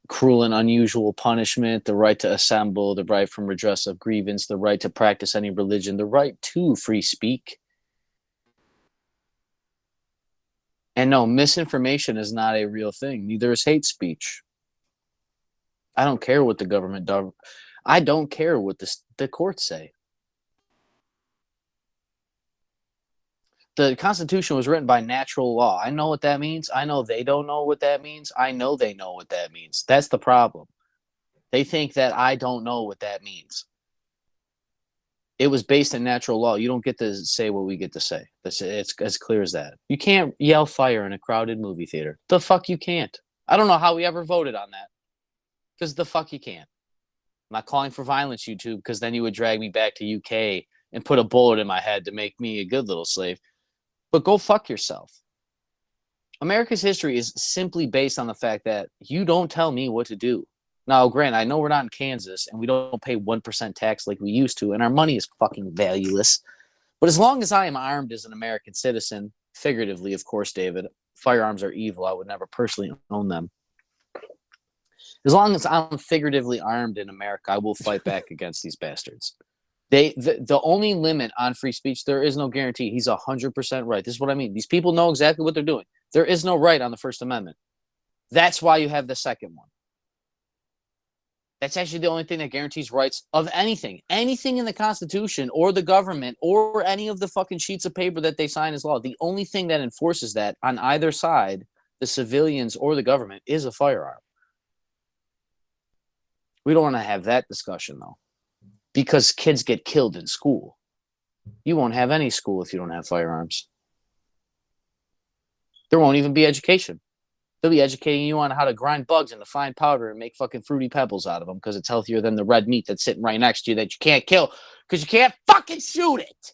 cruel and unusual punishment, the right to assemble, the right from redress of grievance, the right to practice any religion, the right to free speak. And no, misinformation is not a real thing. Neither is hate speech. I don't care what the government does. I don't care what the courts say. The Constitution was written by natural law. I know what that means. I know they don't know what that means. I know they know what that means. That's the problem. They think that I don't know what that means. It was based in natural law. You don't get to say what we get to say. It's as clear as that. You can't yell fire in a crowded movie theater. The fuck you can't. I don't know how we ever voted on that. Because the fuck you can't. I'm not calling for violence, YouTube, because then you would drag me back to UK and put a bullet in my head to make me a good little slave. But go fuck yourself. America's history is simply based on the fact that you don't tell me what to do. Now, granted, I know we're not in Kansas and we don't pay 1% tax like we used to, and our money is fucking valueless. But as long as I am armed as an American citizen, figuratively, of course, David, firearms are evil. I would never personally own them. As long as I'm figuratively armed in America, I will fight back against these bastards. The only limit on free speech, there is no guarantee. He's 100% right. This is what I mean. These people know exactly what they're doing. There is no right on the First Amendment. That's why you have the second one. That's actually the only thing that guarantees rights of anything. Anything in the Constitution or the government or any of the fucking sheets of paper that they sign as law. The only thing that enforces that on either side, the civilians or the government, is a firearm. We don't want to have that discussion, though, because kids get killed in school. You won't have any school if you don't have firearms. There won't even be education. They'll be educating you on how to grind bugs into fine powder and make fucking fruity pebbles out of them because it's healthier than the red meat that's sitting right next to you that you can't kill because you can't fucking shoot it.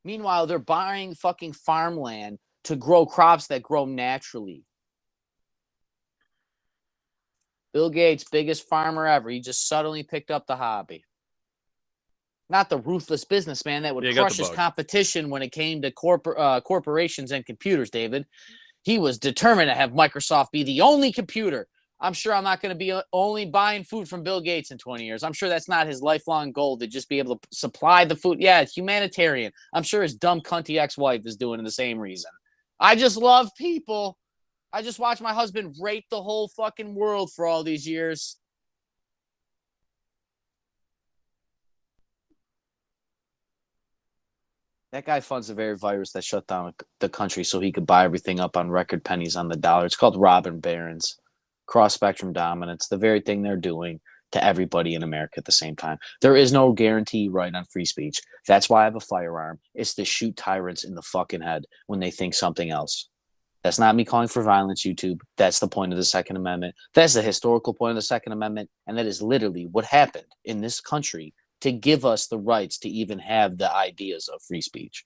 Meanwhile, they're buying fucking farmland to grow crops that grow naturally. Bill Gates, biggest farmer ever. He just suddenly picked up the hobby. Not the ruthless businessman that would crush his competition when it came to corporations and computers, David. He was determined to have Microsoft be the only computer. I'm sure I'm not going to be only buying food from Bill Gates in 20 years. I'm sure that's not his lifelong goal, to just be able to supply the food. Yeah, it's humanitarian. I'm sure his dumb cunty ex-wife is doing the same reason. I just love people. I just watched my husband rape the whole fucking world for all these years. That guy funds the very virus that shut down the country so he could buy everything up on record pennies on the dollar. It's called robbing barons, cross-spectrum dominance, the very thing they're doing to everybody in America at the same time. There is no guarantee right on free speech. That's why I have a firearm. It's to shoot tyrants in the fucking head when they think something else. That's not me calling for violence, YouTube. That's the point of the Second Amendment. That's the historical point of the Second Amendment, and that is literally what happened in this country to give us the rights to even have the ideas of free speech.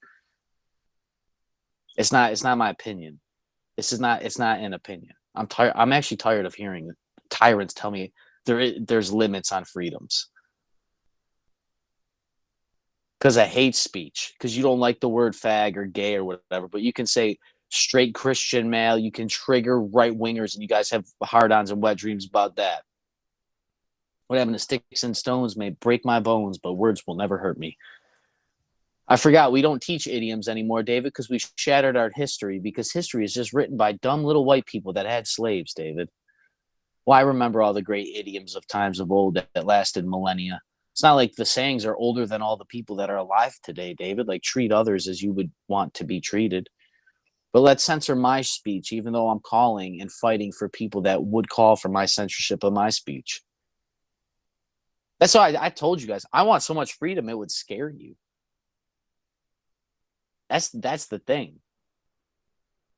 It's not my opinion. It's not an opinion. I'm actually tired of hearing tyrants tell me there's limits on freedoms. Because I hate speech. Because you don't like the word fag or gay or whatever, but you can say straight Christian male, you can trigger right wingers, and you guys have hard-ons and wet dreams about that. What happened to sticks and stones may break my bones, but words will never hurt me. I forgot we don't teach idioms anymore, David, because we shattered our history, because history is just written by dumb little white people that had slaves, David. Well, I remember all the great idioms of times of old that lasted millennia. It's not like the sayings are older than all the people that are alive today, David, like treat others as you would want to be treated. But let's censor my speech, even though I'm calling and fighting for people that would call for my censorship of my speech. That's why I told you guys, I want so much freedom it would scare you. That's the thing.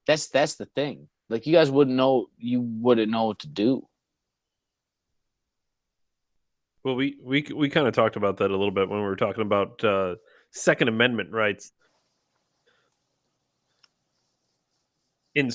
That's the thing. Like, you guys wouldn't know what to do. Well, we kind of talked about that a little bit when we were talking about Second Amendment rights. In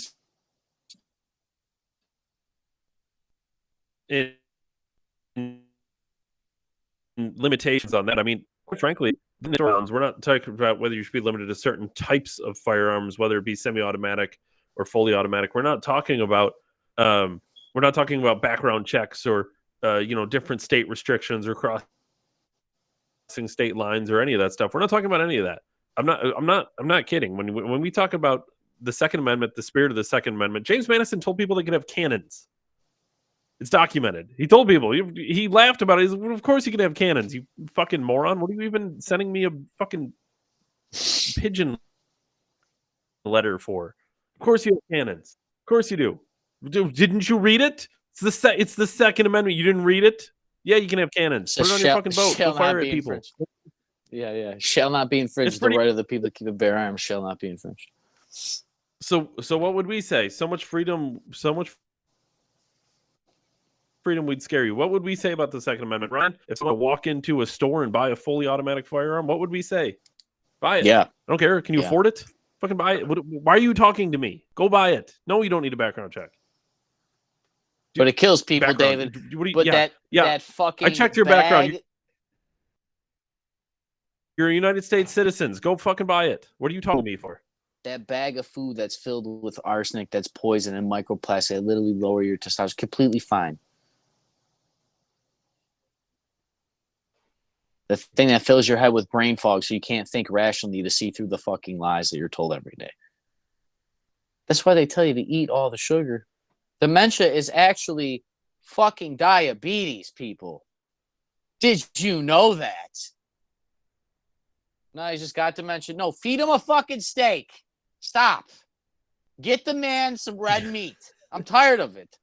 limitations on that. I mean, quite frankly, we're not talking about whether you should be limited to certain types of firearms, whether it be semi-automatic or fully automatic. We're not talking about background checks or different state restrictions or crossing state lines or any of that stuff. We're not talking about any of that. I'm not kidding. When we talk about the Second Amendment, the spirit of the Second Amendment, James Madison told people they could have cannons. It's documented. He told people. He laughed about it. Of course you can have cannons, you fucking moron. What are you even sending me a fucking pigeon letter for? Of course you have cannons. Of course you do. Didn't you read it? It's the Second Amendment. You didn't read it? Yeah, you can have cannons. Put it on your fucking boat. Go fire at people. Yeah. Shall not be infringed. The right of the people to keep and bear arms shall not be infringed. So what would we say? So much freedom would scare you. What would we say about the Second Amendment, Ryan? If someone walk into a store and buy a fully automatic firearm, what would we say? Buy it. Yeah. I don't care. Can you afford it? Fucking buy it. Why are you talking to me? Go buy it. No, you don't need a background check. But it kills people, David. That fucking I checked your background. You're a United States citizens. Go fucking buy it. What are you talking to me for? That bag of food that's filled with arsenic, that's poison and microplastic, that literally lower your testosterone. Completely fine. The thing that fills your head with brain fog so you can't think rationally to see through the fucking lies that you're told every day. That's why they tell you to eat all the sugar. Dementia is actually fucking diabetes, people. Did you know that? No, he just got dementia. No, feed him a fucking steak. Stop. Get the man some red meat. I'm tired of it.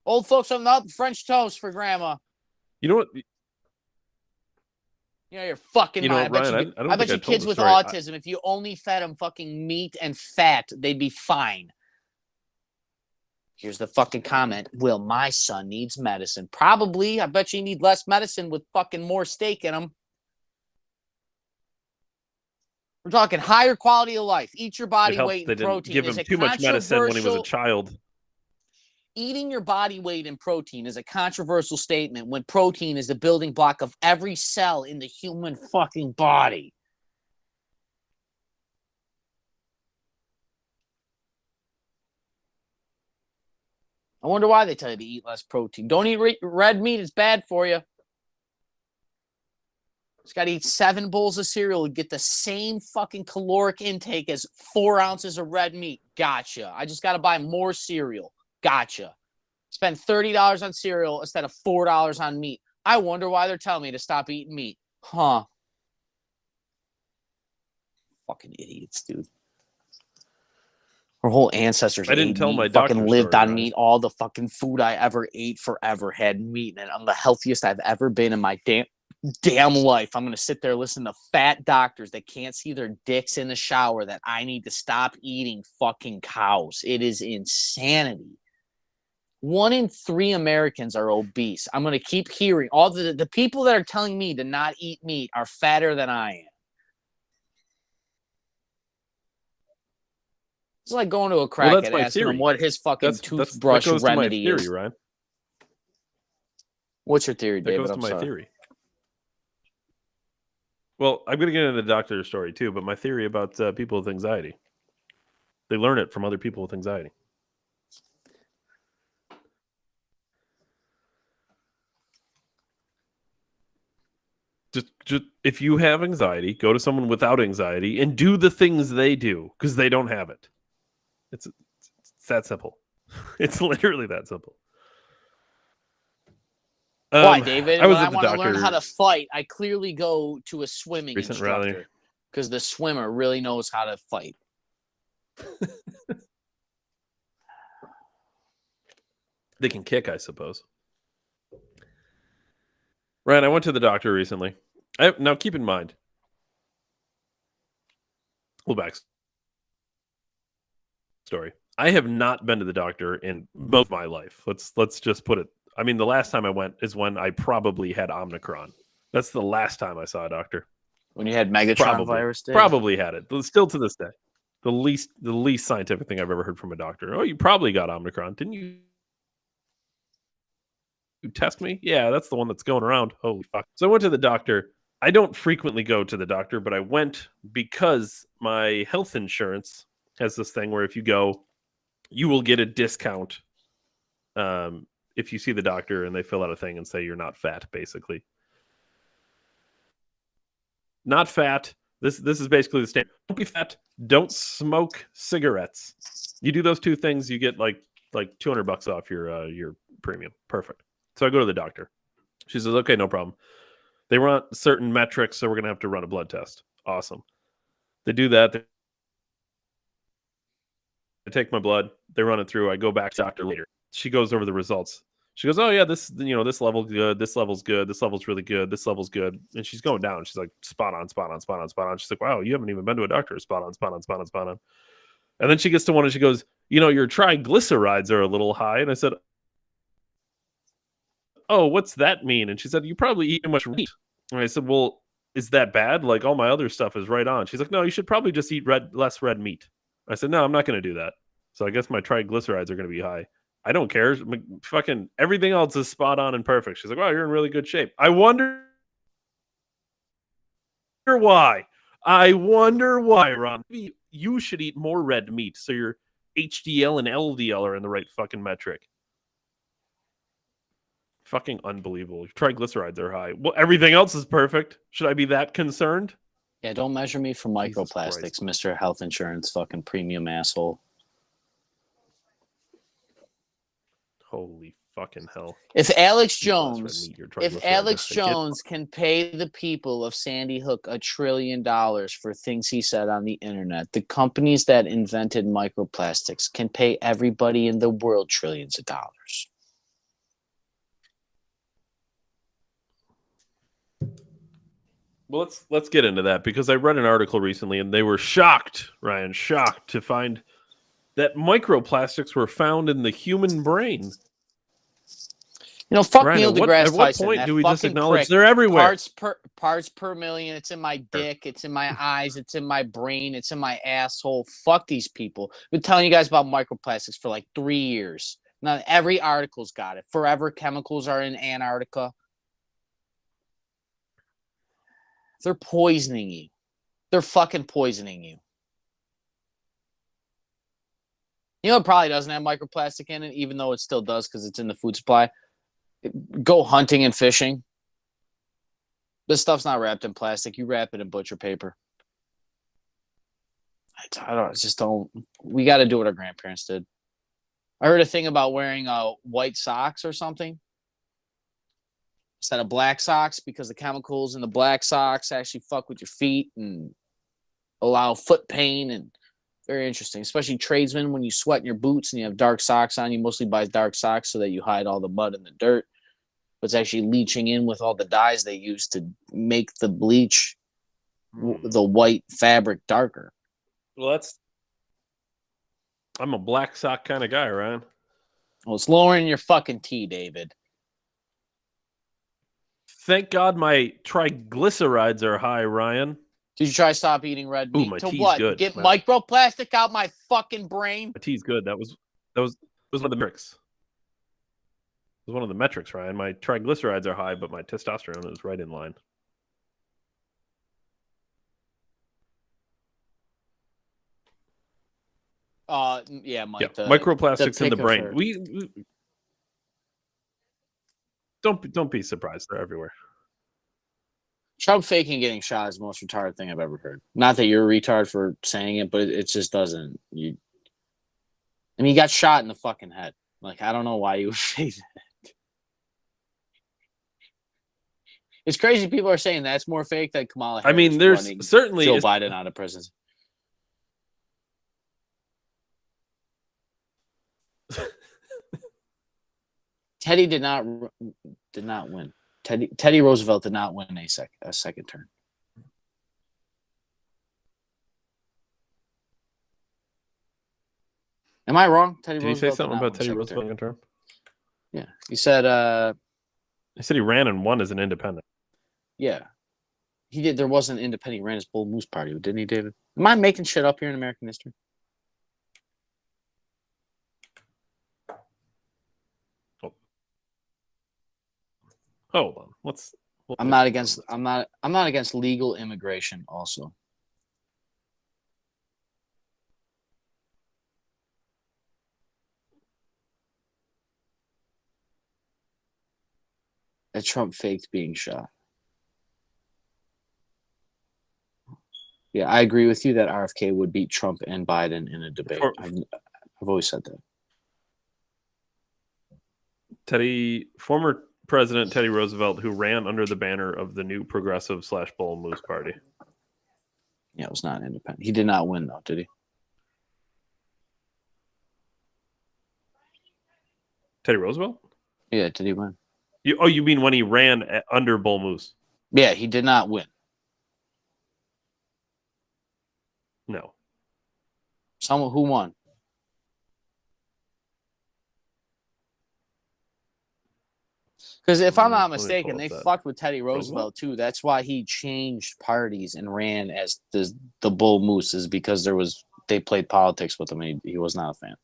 Old folks have not French toast for grandma. You know what? You're fucking. You know, I bet Ryan, you, I don't I bet think I you told kids the with story. autism, if you only fed them fucking meat and fat, they'd be fine. Here's the fucking comment. Will my son needs medicine? Probably. I bet you need less medicine with fucking more steak in them. We're talking higher quality of life. Eat your It body helps weight they in didn't protein. give Is him it too much medicine when he was a controversial? child. Eating your body weight in protein is a controversial statement when protein is the building block of every cell in the human fucking body. I wonder why they tell you to eat less protein. Don't eat red meat. It's bad for you. Just got to eat 7 bowls of cereal and get the same fucking caloric intake as 4 ounces of red meat. Gotcha. I just got to buy more cereal. Gotcha. Spend $30 on cereal instead of $4 on meat. I wonder why they're telling me to stop eating meat. Huh. Fucking idiots, dude. Our whole ancestors I didn't ate tell meat, my fucking doctor lived story, on Ryan. meat. All the fucking food I ever ate forever had meat in it. I'm the healthiest I've ever been in my damn life. I'm going to sit there listening to fat doctors that can't see their dicks in the shower that I need to stop eating fucking cows. It is insanity. 1 in 3 Americans are obese. I'm going to keep hearing all the people that are telling me to not eat meat are fatter than I am. It's like going to a crackhead asking him what his fucking toothbrush that goes remedy to my theory, is. Ryan. What's your theory, That David? goes to I'm my sorry. theory. Well, I'm going to get into the doctor's story too, but my theory about people with anxiety. They learn it from other people with anxiety. Just if you have anxiety, go to someone without anxiety and do the things they do because they don't have it. It's that simple. It's literally that simple. Why, David? I was when I at the want to learn how doctor to fight, I clearly go to a swimming recent rally. instructor because the swimmer really knows how to fight. They can kick, I suppose. Ryan, I went to the doctor recently. Now, keep in mind, back story. I have not been to the doctor in most of my life. Let's just put it. I mean, the last time I went is when I probably had Omicron. That's the last time I saw a doctor. When you had Megatron virus, Dave? Probably had it. Still to this day, the least scientific thing I've ever heard from a doctor. Oh, you probably got Omicron, didn't you? You test me? Yeah, that's the one that's going around. Holy fuck! So I went to the doctor. I don't frequently go to the doctor, but I went because my health insurance has this thing where if you go, you will get a discount if you see the doctor and they fill out a thing and say you're not fat, basically. Not fat. This is basically the standard. Don't be fat. Don't smoke cigarettes. You do those 2 things, you get like $200 off your premium. Perfect. So I go to the doctor. She says, okay, no problem. They run certain metrics, so we're going to have to run a blood test. Awesome. They do that. They take my blood. They run it through. I go back to the doctor later. She goes over the results. She goes, oh, yeah, this level's good. This level's good. This level's really good. This level's good. And she's going down. She's like, spot on, spot on, spot on, spot on. She's like, wow, you haven't even been to a doctor. Spot on, spot on, spot on, spot on. And then she gets to one and she goes, your triglycerides are a little high. And I said, oh, what's that mean? And she said, you probably eat too much meat. And I said, well, is that bad? Like all my other stuff is right on. She's like, no, you should probably just eat less red meat. I said, no, I'm not going to do that. So I guess my triglycerides are going to be high. I don't care. Fucking everything else is spot on and perfect. She's like, wow, you're in really good shape. I wonder why. Ron. You should eat more red meat so your HDL and LDL are in the right fucking metric. Fucking unbelievable. Triglycerides are high. Well, everything else is perfect. Should I be that concerned? Yeah, don't measure me for microplastics, Mr. Health Insurance fucking premium asshole. Holy fucking hell! If Alex You blast red Jones, meat, your if triglycerides Alex are- get- Jones can pay the people of Sandy Hook $1 trillion for things he said on the internet, the companies that invented microplastics can pay everybody in the world trillions of dollars. Well, let's get into that because I read an article recently and they were shocked, Ryan, shocked to find that microplastics were found in the human brain. You know, fuck Ryan, Neil deGrasse at what Tyson. point that do we just fucking acknowledge prick. they're everywhere? Parts per million. It's in my dick. It's in my eyes. It's in my brain. It's in my asshole. Fuck these people. I've been telling you guys about microplastics for like 3 years. Now every article's got it. Forever Chemicals are in Antarctica. They're poisoning you. They're fucking poisoning you. You know, it probably doesn't have microplastic in it, even though it still does because it's in the food supply. Go hunting and fishing. This stuff's not wrapped in plastic. You wrap it in butcher paper. I just don't. We got to do what our grandparents did. I heard a thing about wearing white socks or something instead of black socks because the chemicals in the black socks actually fuck with your feet and allow foot pain, and very interesting, especially tradesmen. When you sweat in your boots and you have dark socks on, you mostly buy dark socks so that you hide all the mud and the dirt. But it's actually leaching in with all the dyes they use to make the bleach, the white fabric darker. Well, I'm a black sock kind of guy, Ryan. Well, it's lowering your fucking tea, David. Thank God my triglycerides are high, Ryan. Did you try stop eating red meat? Ooh, my To tea's what? good, Get man. microplastic out my fucking brain? My tea's good. That was one of the metrics. It was one of the metrics, Ryan. My triglycerides are high, but my testosterone is right in line. Yeah, Mike. Yeah, The microplastics in the picker brain. for- We don't be surprised. They're everywhere. Trump faking getting shot is the most retarded thing I've ever heard. Not that you're a retard for saying it, but it just doesn't. I mean, he got shot in the fucking head. Like, I don't know why you would fake that. It's crazy people are saying that's more fake than Kamala Harris. I mean, there's running certainly Joe Biden out of prison. Teddy did not win. Teddy Roosevelt did not win a second term. Am I wrong? Did he say something about Teddy Roosevelt in term? Yeah, he said. He said he ran and won as an independent. Yeah, he did. There was an independent. He ran his Bull Moose Party, didn't he, David? Am I making shit up here in American history? Hold on. I'm not against legal immigration. Also, that Trump faked being shot. Yeah, I agree with you that RFK would beat Trump and Biden in a debate. I've always said that. Former President Teddy Roosevelt, who ran under the banner of the New Progressive / Bull Moose Party. Yeah, it was not independent. He did not win, though, did he? Teddy Roosevelt? Yeah, did he win? You mean when he ran under Bull Moose? Yeah, he did not win. No. Someone who won? Because if I'm not Let me mistaken, pull they up that. fucked with Teddy Roosevelt too. That's why he changed parties and ran as the Bull Moose, is because they played politics with him and he was not a fan.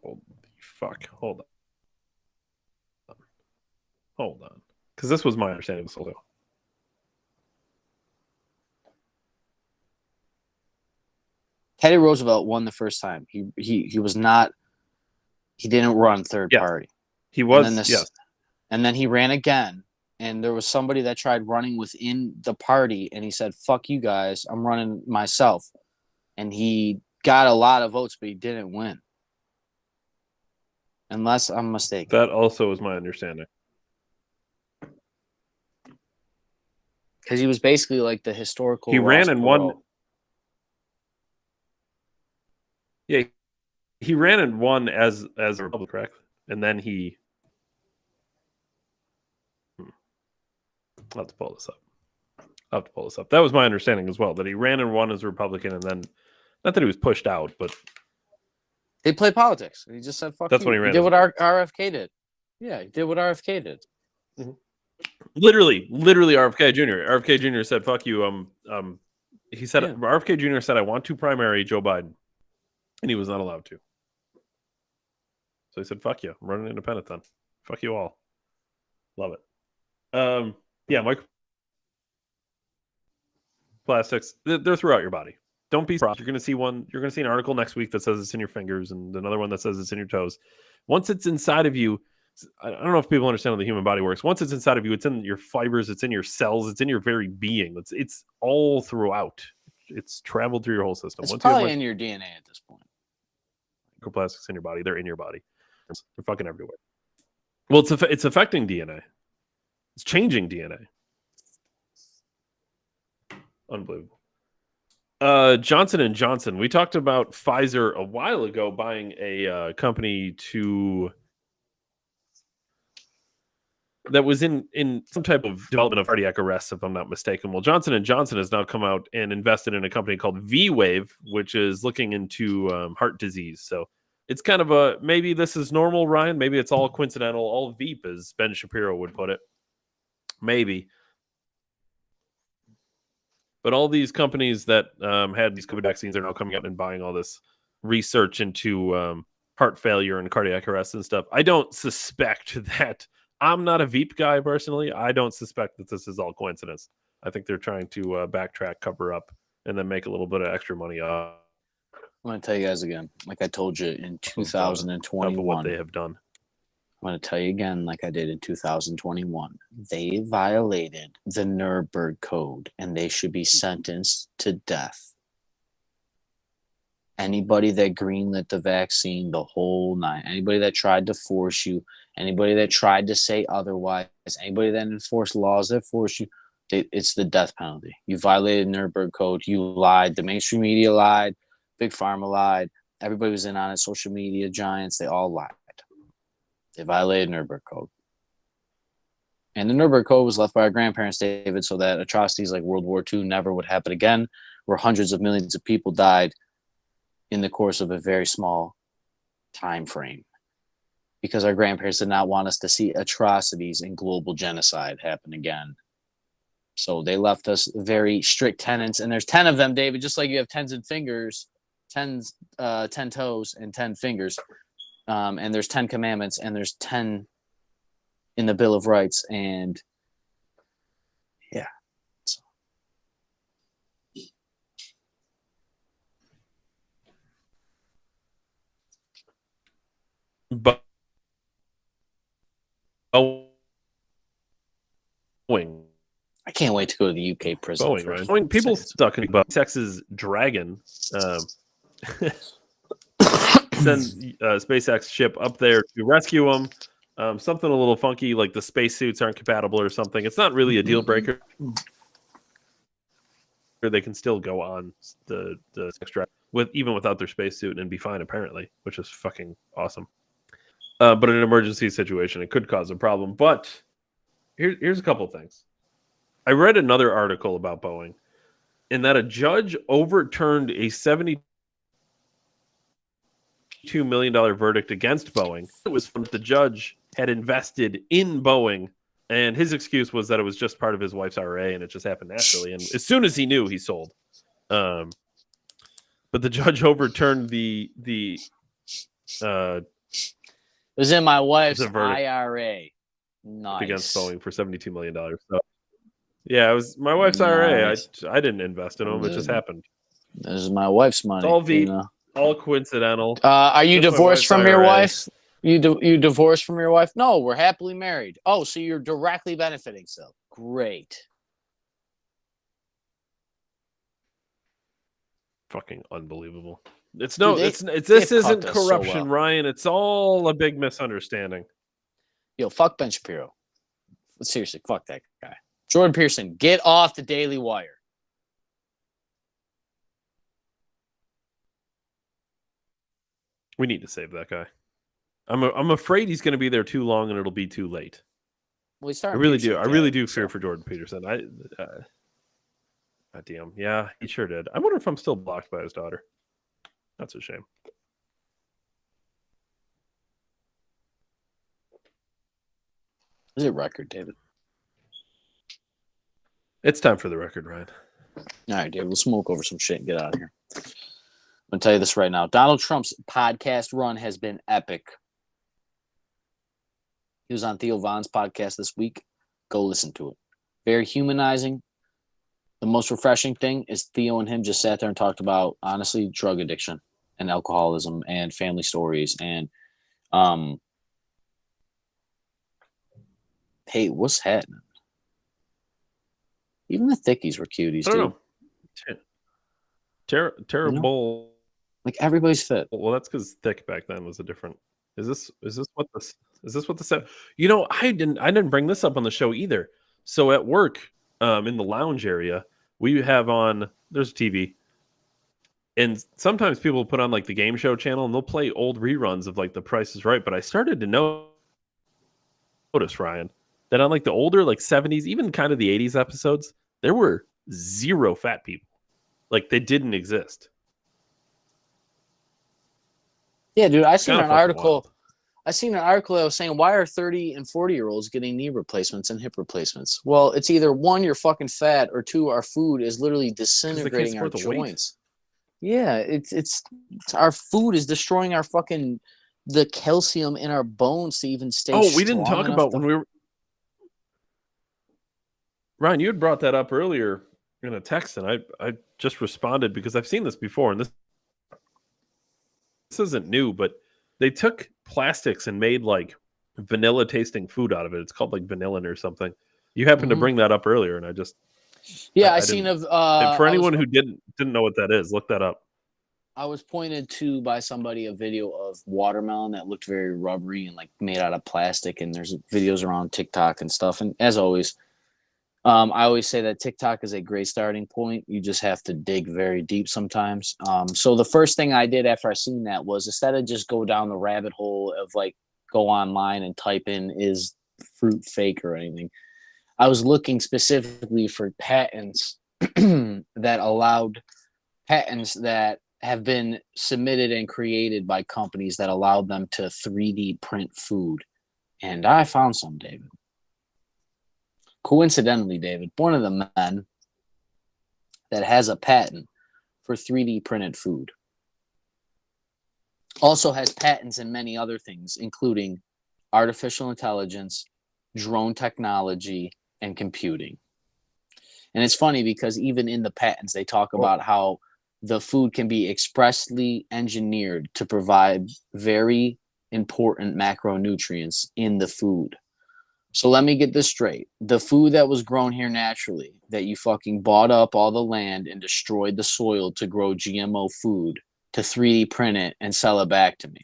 Holy fuck. Hold on. Because this was my understanding of Soldo. Teddy Roosevelt won the first time. He was not. He didn't run third Yeah. party. He was, And then yes. And then he ran again, and there was somebody that tried running within the party, and he said, "Fuck you guys, I'm running myself." and he got a lot of votes, but he didn't win. Unless I'm mistaken. That also is my understanding. Because he was basically like the historical. He ran Ross and Perot. won. Yeah, he ran and won as a Republican, correct? And then he. I'll have to pull this up. That was my understanding as well, that he ran and won as a Republican, and then, not that he was pushed out, but They play politics. He just said, "Fuck That's you." when he ran did as what a- RFK did. Yeah, he did what RFK did. literally RFK Jr. RFK Jr. said, "Fuck you." He said, Yeah. RFK Jr. said, "I want to primary Joe Biden," and he was not allowed to. So he said, "Fuck you, I'm running independent then. Fuck you all." Love it. Yeah, microplastics, they're throughout your body. Don't be surprised. You're going to see an article next week that says it's in your fingers, and another one that says it's in your toes. Once it's inside of you, I don't know if people understand how the human body works. Once it's inside of you, it's in your fibers, it's in your cells, it's in your very being. It's all throughout. It's traveled through your whole system. It's Once you have probably in your DNA at this point. microplastics in your body, they're in your body. They're fucking everywhere. Well, it's affecting DNA. It's changing DNA. Unbelievable. Johnson & Johnson. We talked about Pfizer a while ago buying a company that was in some type of development of cardiac arrest, if I'm not mistaken. Well, Johnson & Johnson has now come out and invested in a company called V-Wave, which is looking into heart disease. So it's kind of maybe this is normal, Ryan. Maybe it's all coincidental, all Veep, as Ben Shapiro would put it. Maybe. But all these companies that had these COVID vaccines are now coming out and buying all this research into heart failure and cardiac arrest and stuff. I don't suspect that. I'm not a Veep guy personally. I don't suspect that this is all coincidence. I think they're trying to backtrack, cover up, and then make a little bit of extra money off I'm going to tell you guys again, like I told you in of 2021. what they have done. I'm going to tell you again, like I did in 2021. They violated the Nuremberg Code, and they should be sentenced to death. Anybody that greenlit the vaccine, the whole nine, anybody that tried to force you, anybody that tried to say otherwise, anybody that enforced laws that force you, it's the death penalty. You violated the Nuremberg Code. You lied. The mainstream media lied. Big Pharma lied. Everybody was in on it. Social media giants, they all lied. They violated Nuremberg Code. And the Nuremberg Code was left by our grandparents, David, so that atrocities like World War II never would happen again, where hundreds of millions of people died in the course of a very small time frame. Because our grandparents did not want us to see atrocities and global genocide happen again. So they left us very strict tenets, and there's 10 of them, David, just like you have 10s and fingers, 10 toes and 10 fingers. And there's 10 commandments, and there's 10 in the Bill of Rights, and yeah. So. But Boeing. I can't wait to go to the UK prison. Boeing, right? Boeing, people stuck in Texas Dragon. Send SpaceX ship up there to rescue them. Something a little funky, like the spacesuits aren't compatible or something. It's not really a deal breaker. They can still go on the even without their spacesuit and be fine, apparently, which is fucking awesome. But in an emergency situation, it could cause a problem. But here's a couple of things. I read another article about Boeing, in that a judge overturned a $72 million verdict against Boeing. It was from the judge had invested in Boeing, and his excuse was that it was just part of his wife's IRA and it just happened naturally. And as soon as he knew, he sold. But the judge overturned the It was in my wife's It's a verdict. IRA. Nice. against Boeing for $72 million. So, yeah, it was my wife's IRA. Nice. I didn't invest in them. It just happened. This is my wife's money. It's all V. you know? All coincidental. Are you Just my divorced wife's from your IRA. wife? You divorced from your wife? No, we're happily married. Oh, so you're directly benefiting still. Great. Fucking unbelievable. This they've isn't cooked us so corruption, well. Ryan. It's all a big misunderstanding. Yo, fuck Ben Shapiro. Seriously, fuck that guy. Jordan Peterson, get off the Daily Wire. We need to save that guy. I'm afraid he's going to be there too long and it'll be too late. Well, I really do. I really do fear for Jordan Peterson. Damn. Yeah, he sure did. I wonder if I'm still blocked by his daughter. That's a shame. Is it record, David? It's time for the record, Ryan. All right, David, let's smoke over some shit and get out of here. I'm going to tell you this right now. Donald Trump's podcast run has been epic. He was on Theo Von's podcast this week. Go listen to it. Very humanizing. The most refreshing thing is Theo and him just sat there and talked about, honestly, drug addiction and alcoholism and family stories. And, hey, what's happening? Even the thickies were cuties, I dude. don't know. Terrible. Like, everybody's fit. Well, that's because thick back then was a different. Is this what the set? You know, I didn't bring this up on the show either. So at work, in the lounge area, we have on. There's a TV, and sometimes people put on like the game show channel, and they'll play old reruns of like The Price is Right. But I started to notice, Ryan, that on like the older like 70s, even kind of the 80s episodes, there were zero fat people. Like they didn't exist. Yeah, dude, I seen Kinda an fucking article. wild. I seen an article that was saying, why are 30 and 40-year-olds getting knee replacements and hip replacements? Well, it's either one, you're fucking fat, or two, our food is literally disintegrating our support the weight. joints. Yeah, it's our food is destroying our fucking the calcium in our bones to even stay. Oh, we didn't strong talk enough about to- when we were. Ryan, you had brought that up earlier in a text, and I just responded because I've seen this before, and this isn't new, but they took plastics and made like vanilla tasting food out of it. It's called like vanillin or something. You happened to Mhm. bring that up earlier, and I just Yeah, I I seen didn't- of. and for I was- anyone who didn't know what that is, look that up. I was pointed to by somebody a video of watermelon that looked very rubbery and like made out of plastic. And there's videos around TikTok and stuff. And as always, I always say that TikTok is a great starting point. You just have to dig very deep sometimes. So the first thing I did after I seen that was instead of just go down the rabbit hole of like go online and type in is fruit fake or anything, I was looking specifically for patents that allowed patents that have been submitted and created by companies that allowed them to 3D print food. And I found some, David. Coincidentally, David, one of the men that has a patent for 3D printed food also has patents in many other things, including artificial intelligence, drone technology, and computing. And it's funny because even in the patents, they talk about how the food can be expressly engineered to provide very important macronutrients in the food. So let me get this straight. The food that was grown here naturally, that you fucking bought up all the land and destroyed the soil to grow GMO food, to 3D print it and sell it back to me.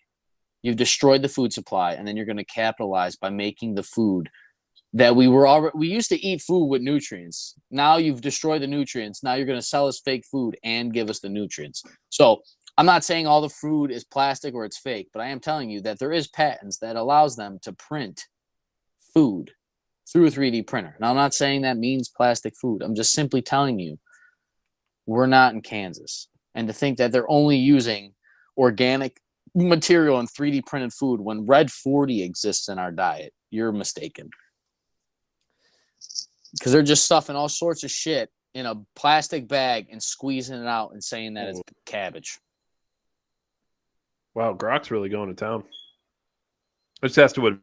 You've destroyed the food supply, and then you're going to capitalize by making the food that we used to eat food with nutrients. Now you've destroyed the nutrients. Now you're going to sell us fake food and give us the nutrients. So I'm not saying all the food is plastic or it's fake, but I am telling you that there is patents that allows them to print food through a 3D printer. Now I'm not saying that means plastic food. I'm just simply telling you we're not in Kansas. And to think that they're only using organic material and 3D printed food when Red 40 exists in our diet, you're mistaken. Because they're just stuffing all sorts of shit in a plastic bag and squeezing it out and saying that it's cabbage. Wow, Grok's really going to town. I just asked what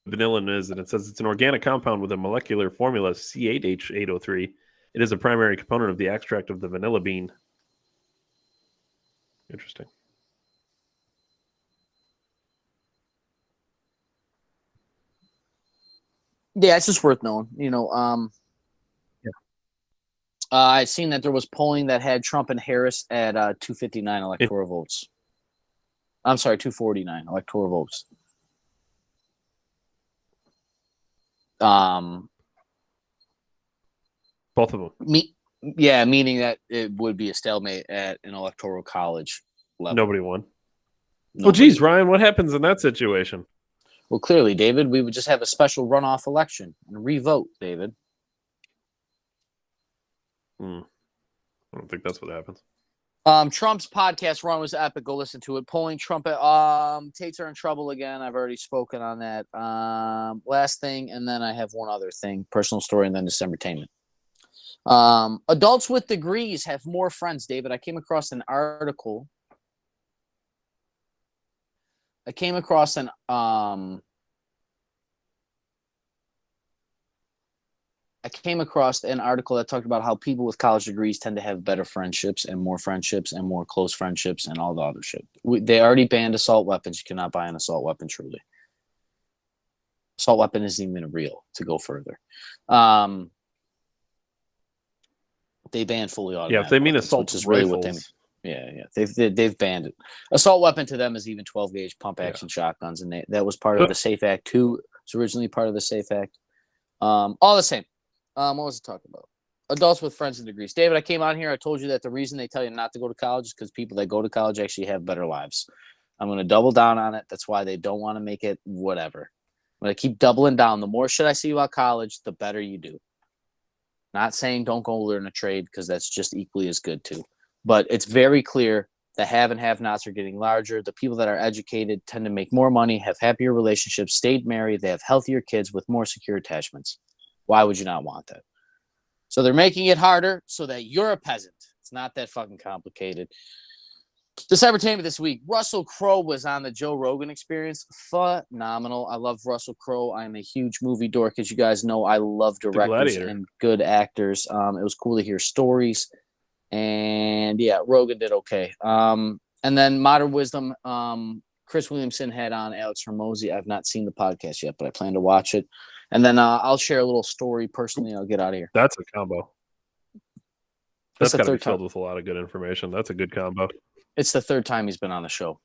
vanillin is, and it says it's an organic compound with a molecular formula C8H803. It is a primary component of the extract of the vanilla bean. Interesting. Yeah, it's just worth knowing. I seen that there was polling that had Trump and Harris at 259 electoral votes. I'm sorry, 249 electoral votes. Both of them. Meaning that it would be a stalemate at an electoral college level. Nobody won. Nobody. Well, geez, Ryan, what happens in that situation? Well, clearly, David, we would just have a special runoff election and re-vote, David. I don't think that's what happens. Trump's podcast run was epic. Go listen to it. Polling Trump. Tates are in trouble again. I've already spoken on that. Last thing, and then I have one other thing, personal story, and then Decembertainment. Adults with degrees have more friends, David. I came across an article. That talked about how people with college degrees tend to have better friendships and more close friendships and all the other shit. They already banned assault weapons. You cannot buy an assault weapon, truly. Assault weapon isn't even real, to go further. They banned fully automatic. Yeah, if they mean weapons, assault which is rifles. really what they mean. Yeah. They've banned it. Assault weapon to them is even 12-gauge pump action shotguns, and that was part of the SAFE Act too. It's originally part of the SAFE Act. All the same. What was it talking about? Adults with friends and degrees. David, I came out here. I told you that the reason they tell you not to go to college is because people that go to college actually have better lives. I'm going to double down on it. That's why they don't want to make it whatever. I'm going to keep doubling down. The more shit I see about college, the better you do. Not saying don't go learn a trade, because that's just equally as good too. But it's very clear the have and have-nots are getting larger. The people that are educated tend to make more money, have happier relationships, stayed married, they have healthier kids with more secure attachments. Why would you not want that? So they're making it harder so that you're a peasant. It's not that fucking complicated. Decembertainment this week. Russell Crowe was on the Joe Rogan Experience. Phenomenal. I love Russell Crowe. I'm a huge movie dork. As you guys know, I love directors and good actors. It was cool to hear stories. And yeah, Rogan did okay. And then Modern Wisdom. Chris Williamson had on Alex Hormozy. I've not seen the podcast yet, but I plan to watch it. And then I'll share a little story personally, and I'll get out of here. That's a combo. That's got to be filled time. with a lot of good information. That's a good combo. It's the third time he's been on the show.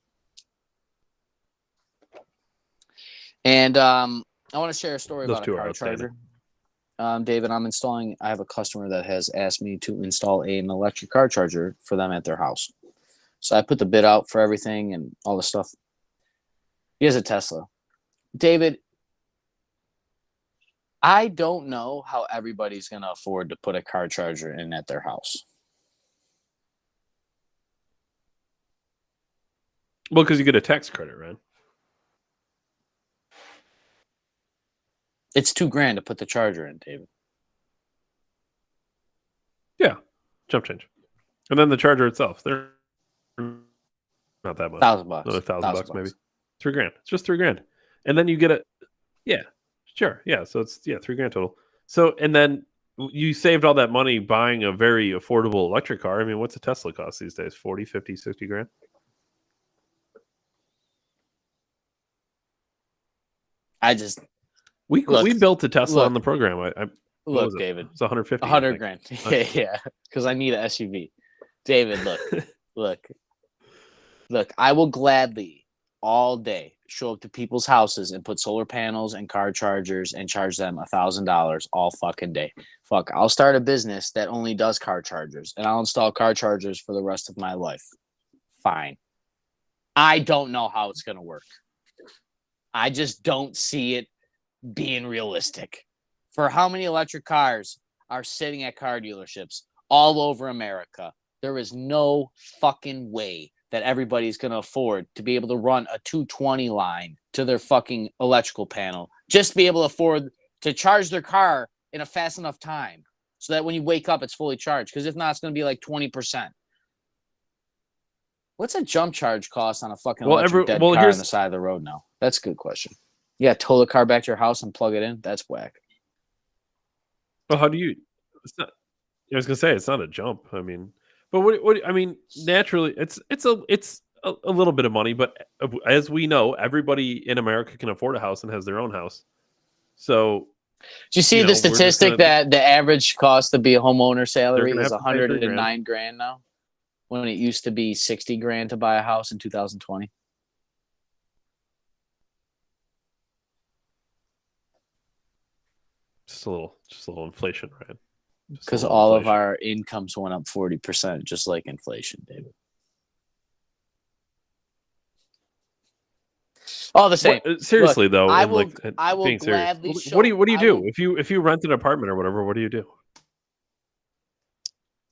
And I want to share a story about a car charger. David, I have a customer that has asked me to install an electric car charger for them at their house. So I put the bid out for everything and all the stuff. He has a Tesla. David, I don't know how everybody's going to afford to put a car charger in at their house. Well, because you get a tax credit, right? It's $2,000 to put the charger in, David. Yeah, jump change, and then the charger itself. They're not that much. $1,000. Another $1,000 maybe. $3,000. It's just $3,000, and then you get a sure, yeah. So it's $3,000 total. So and then you saved all that money buying a very affordable electric car. I mean, what's a Tesla cost these days? 40, 50, 60 grand. We built a Tesla on the program. Look, David, it's 150. 100 grand. Yeah, because I need an SUV. David, look. I will gladly all day show up to people's houses and put solar panels and car chargers and charge them $1,000 all fucking day. Fuck, I'll start a business that only does car chargers, and I'll install car chargers for the rest of my life. Fine. I don't know how it's gonna work. I just don't see it being realistic. For how many electric cars are sitting at car dealerships all over America? There is no fucking way that everybody's going to afford to be able to run a 220 line to their fucking electrical panel, just to be able to afford to charge their car in a fast enough time so that when you wake up, it's fully charged. Because if not, it's going to be like 20%. What's a jump charge cost on a fucking electric car on the side of the road now? That's a good question. Yeah, tow the car back to your house and plug it in. That's whack. Well, how do you? It's not. I was gonna say it's not a jump. I mean, but what? I mean, naturally, it's a little bit of money. But as we know, everybody in America can afford a house and has their own house. So Do you see You know, the we're just statistic gonna- that the average cost to be a homeowner salary gonna is have to pay $3,000. 109 grand now, when it used to be 60 grand to buy a house in 2020? Just a little inflation, right? Just a Because little all of inflation. our incomes went up 40%, just like inflation, David. All the same. Seriously though, I and, will- like, I will being serious. gladly What do you I do will- if you rent an apartment or whatever? What do you do?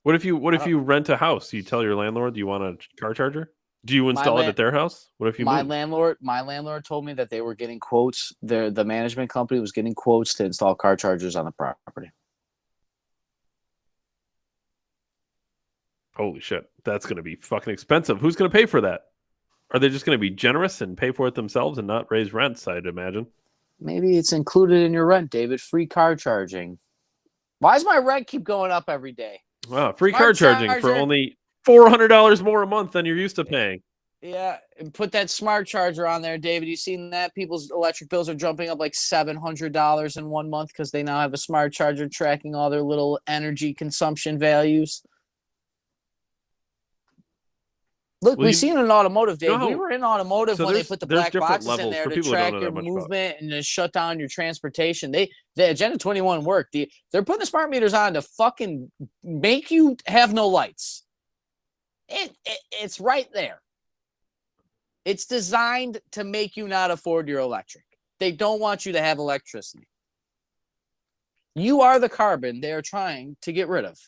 What if you rent a house? You tell your landlord you want a car charger? Do you install it at their house? What if you my move? landlord told me that they were getting quotes. The management company was getting quotes to install car chargers on the property. Holy shit, that's going to be fucking expensive. Who's going to pay for that? Are they just going to be generous and pay for it themselves and not raise rents? I'd imagine. Maybe it's included in your rent, David. Free car charging. Why does my rent keep going up every day? Wow, free Smart car charging for charger. only $400 more a month than you're used to paying. Yeah, and put that smart charger on there, David. You seen that? People's electric bills are jumping up like $700 in 1 month because they now have a smart charger tracking all their little energy consumption values. Look, Well, we've seen it in automotive, you know Dave. We how- were in automotive so when they there's- put the there's black different boxes in levels there for to people that don't track know your that much about it. movement and to shut down your transportation. The Agenda 21 worked. They're putting the smart meters on to fucking make you have no lights. It's right there. It's designed to make you not afford your electric. They don't want you to have electricity. You are the carbon they are trying to get rid of.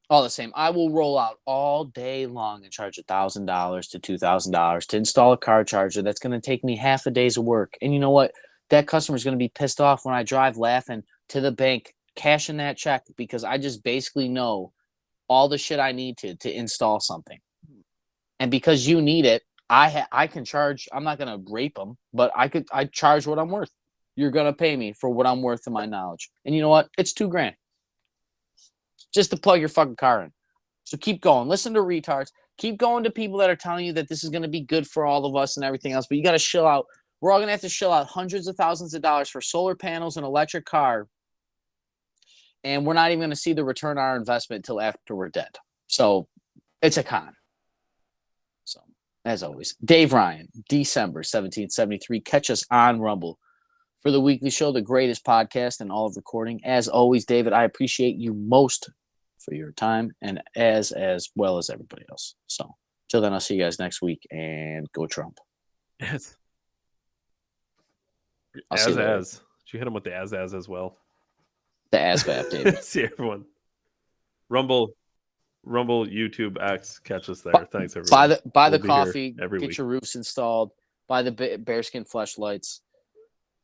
All the same, I will roll out all day long and charge $1,000 to $2,000 to install a car charger. That's going to take me half a day's of work. And you know what? That customer is going to be pissed off when I drive laughing to the bank, cashing that check because I just basically know all the shit I need to install something. And because you need it, I can charge. I'm not going to rape them, but I charge what I'm worth. You're going to pay me for what I'm worth in my knowledge. And you know what? It's $2,000. Just to plug your fucking car in. So keep going. Listen to retards. Keep going to people that are telling you that this is going to be good for all of us and everything else. But you got to shill out. We're all going to have to shill out hundreds of thousands of dollars for solar panels and electric car. And we're not even going to see the return on our investment until after we're dead. So it's a con. So as always, Dave Ryan, December 1773. Catch us on Rumble for the weekly show, the greatest podcast in all of recording. As always, David, I appreciate you most for your time and as well as everybody else. So till then, I'll see you guys next week and go Trump. Yes. I'll see you later. Did you hit him with the as well? The ASVAB, David. See everyone. Rumble, YouTube, X. Catch us there. Thanks everyone. Buy We'll the be here coffee. every Get week. your roofs installed. Buy the bearskin fleshlights.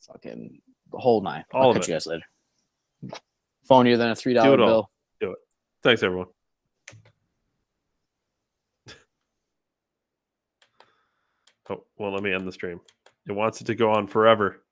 Fucking the whole nine. All I'll of catch it. you guys later. Phonier than a $3 Do it all. bill. Do it. Thanks everyone. Oh, well, let me end the stream. It wants it to go on forever.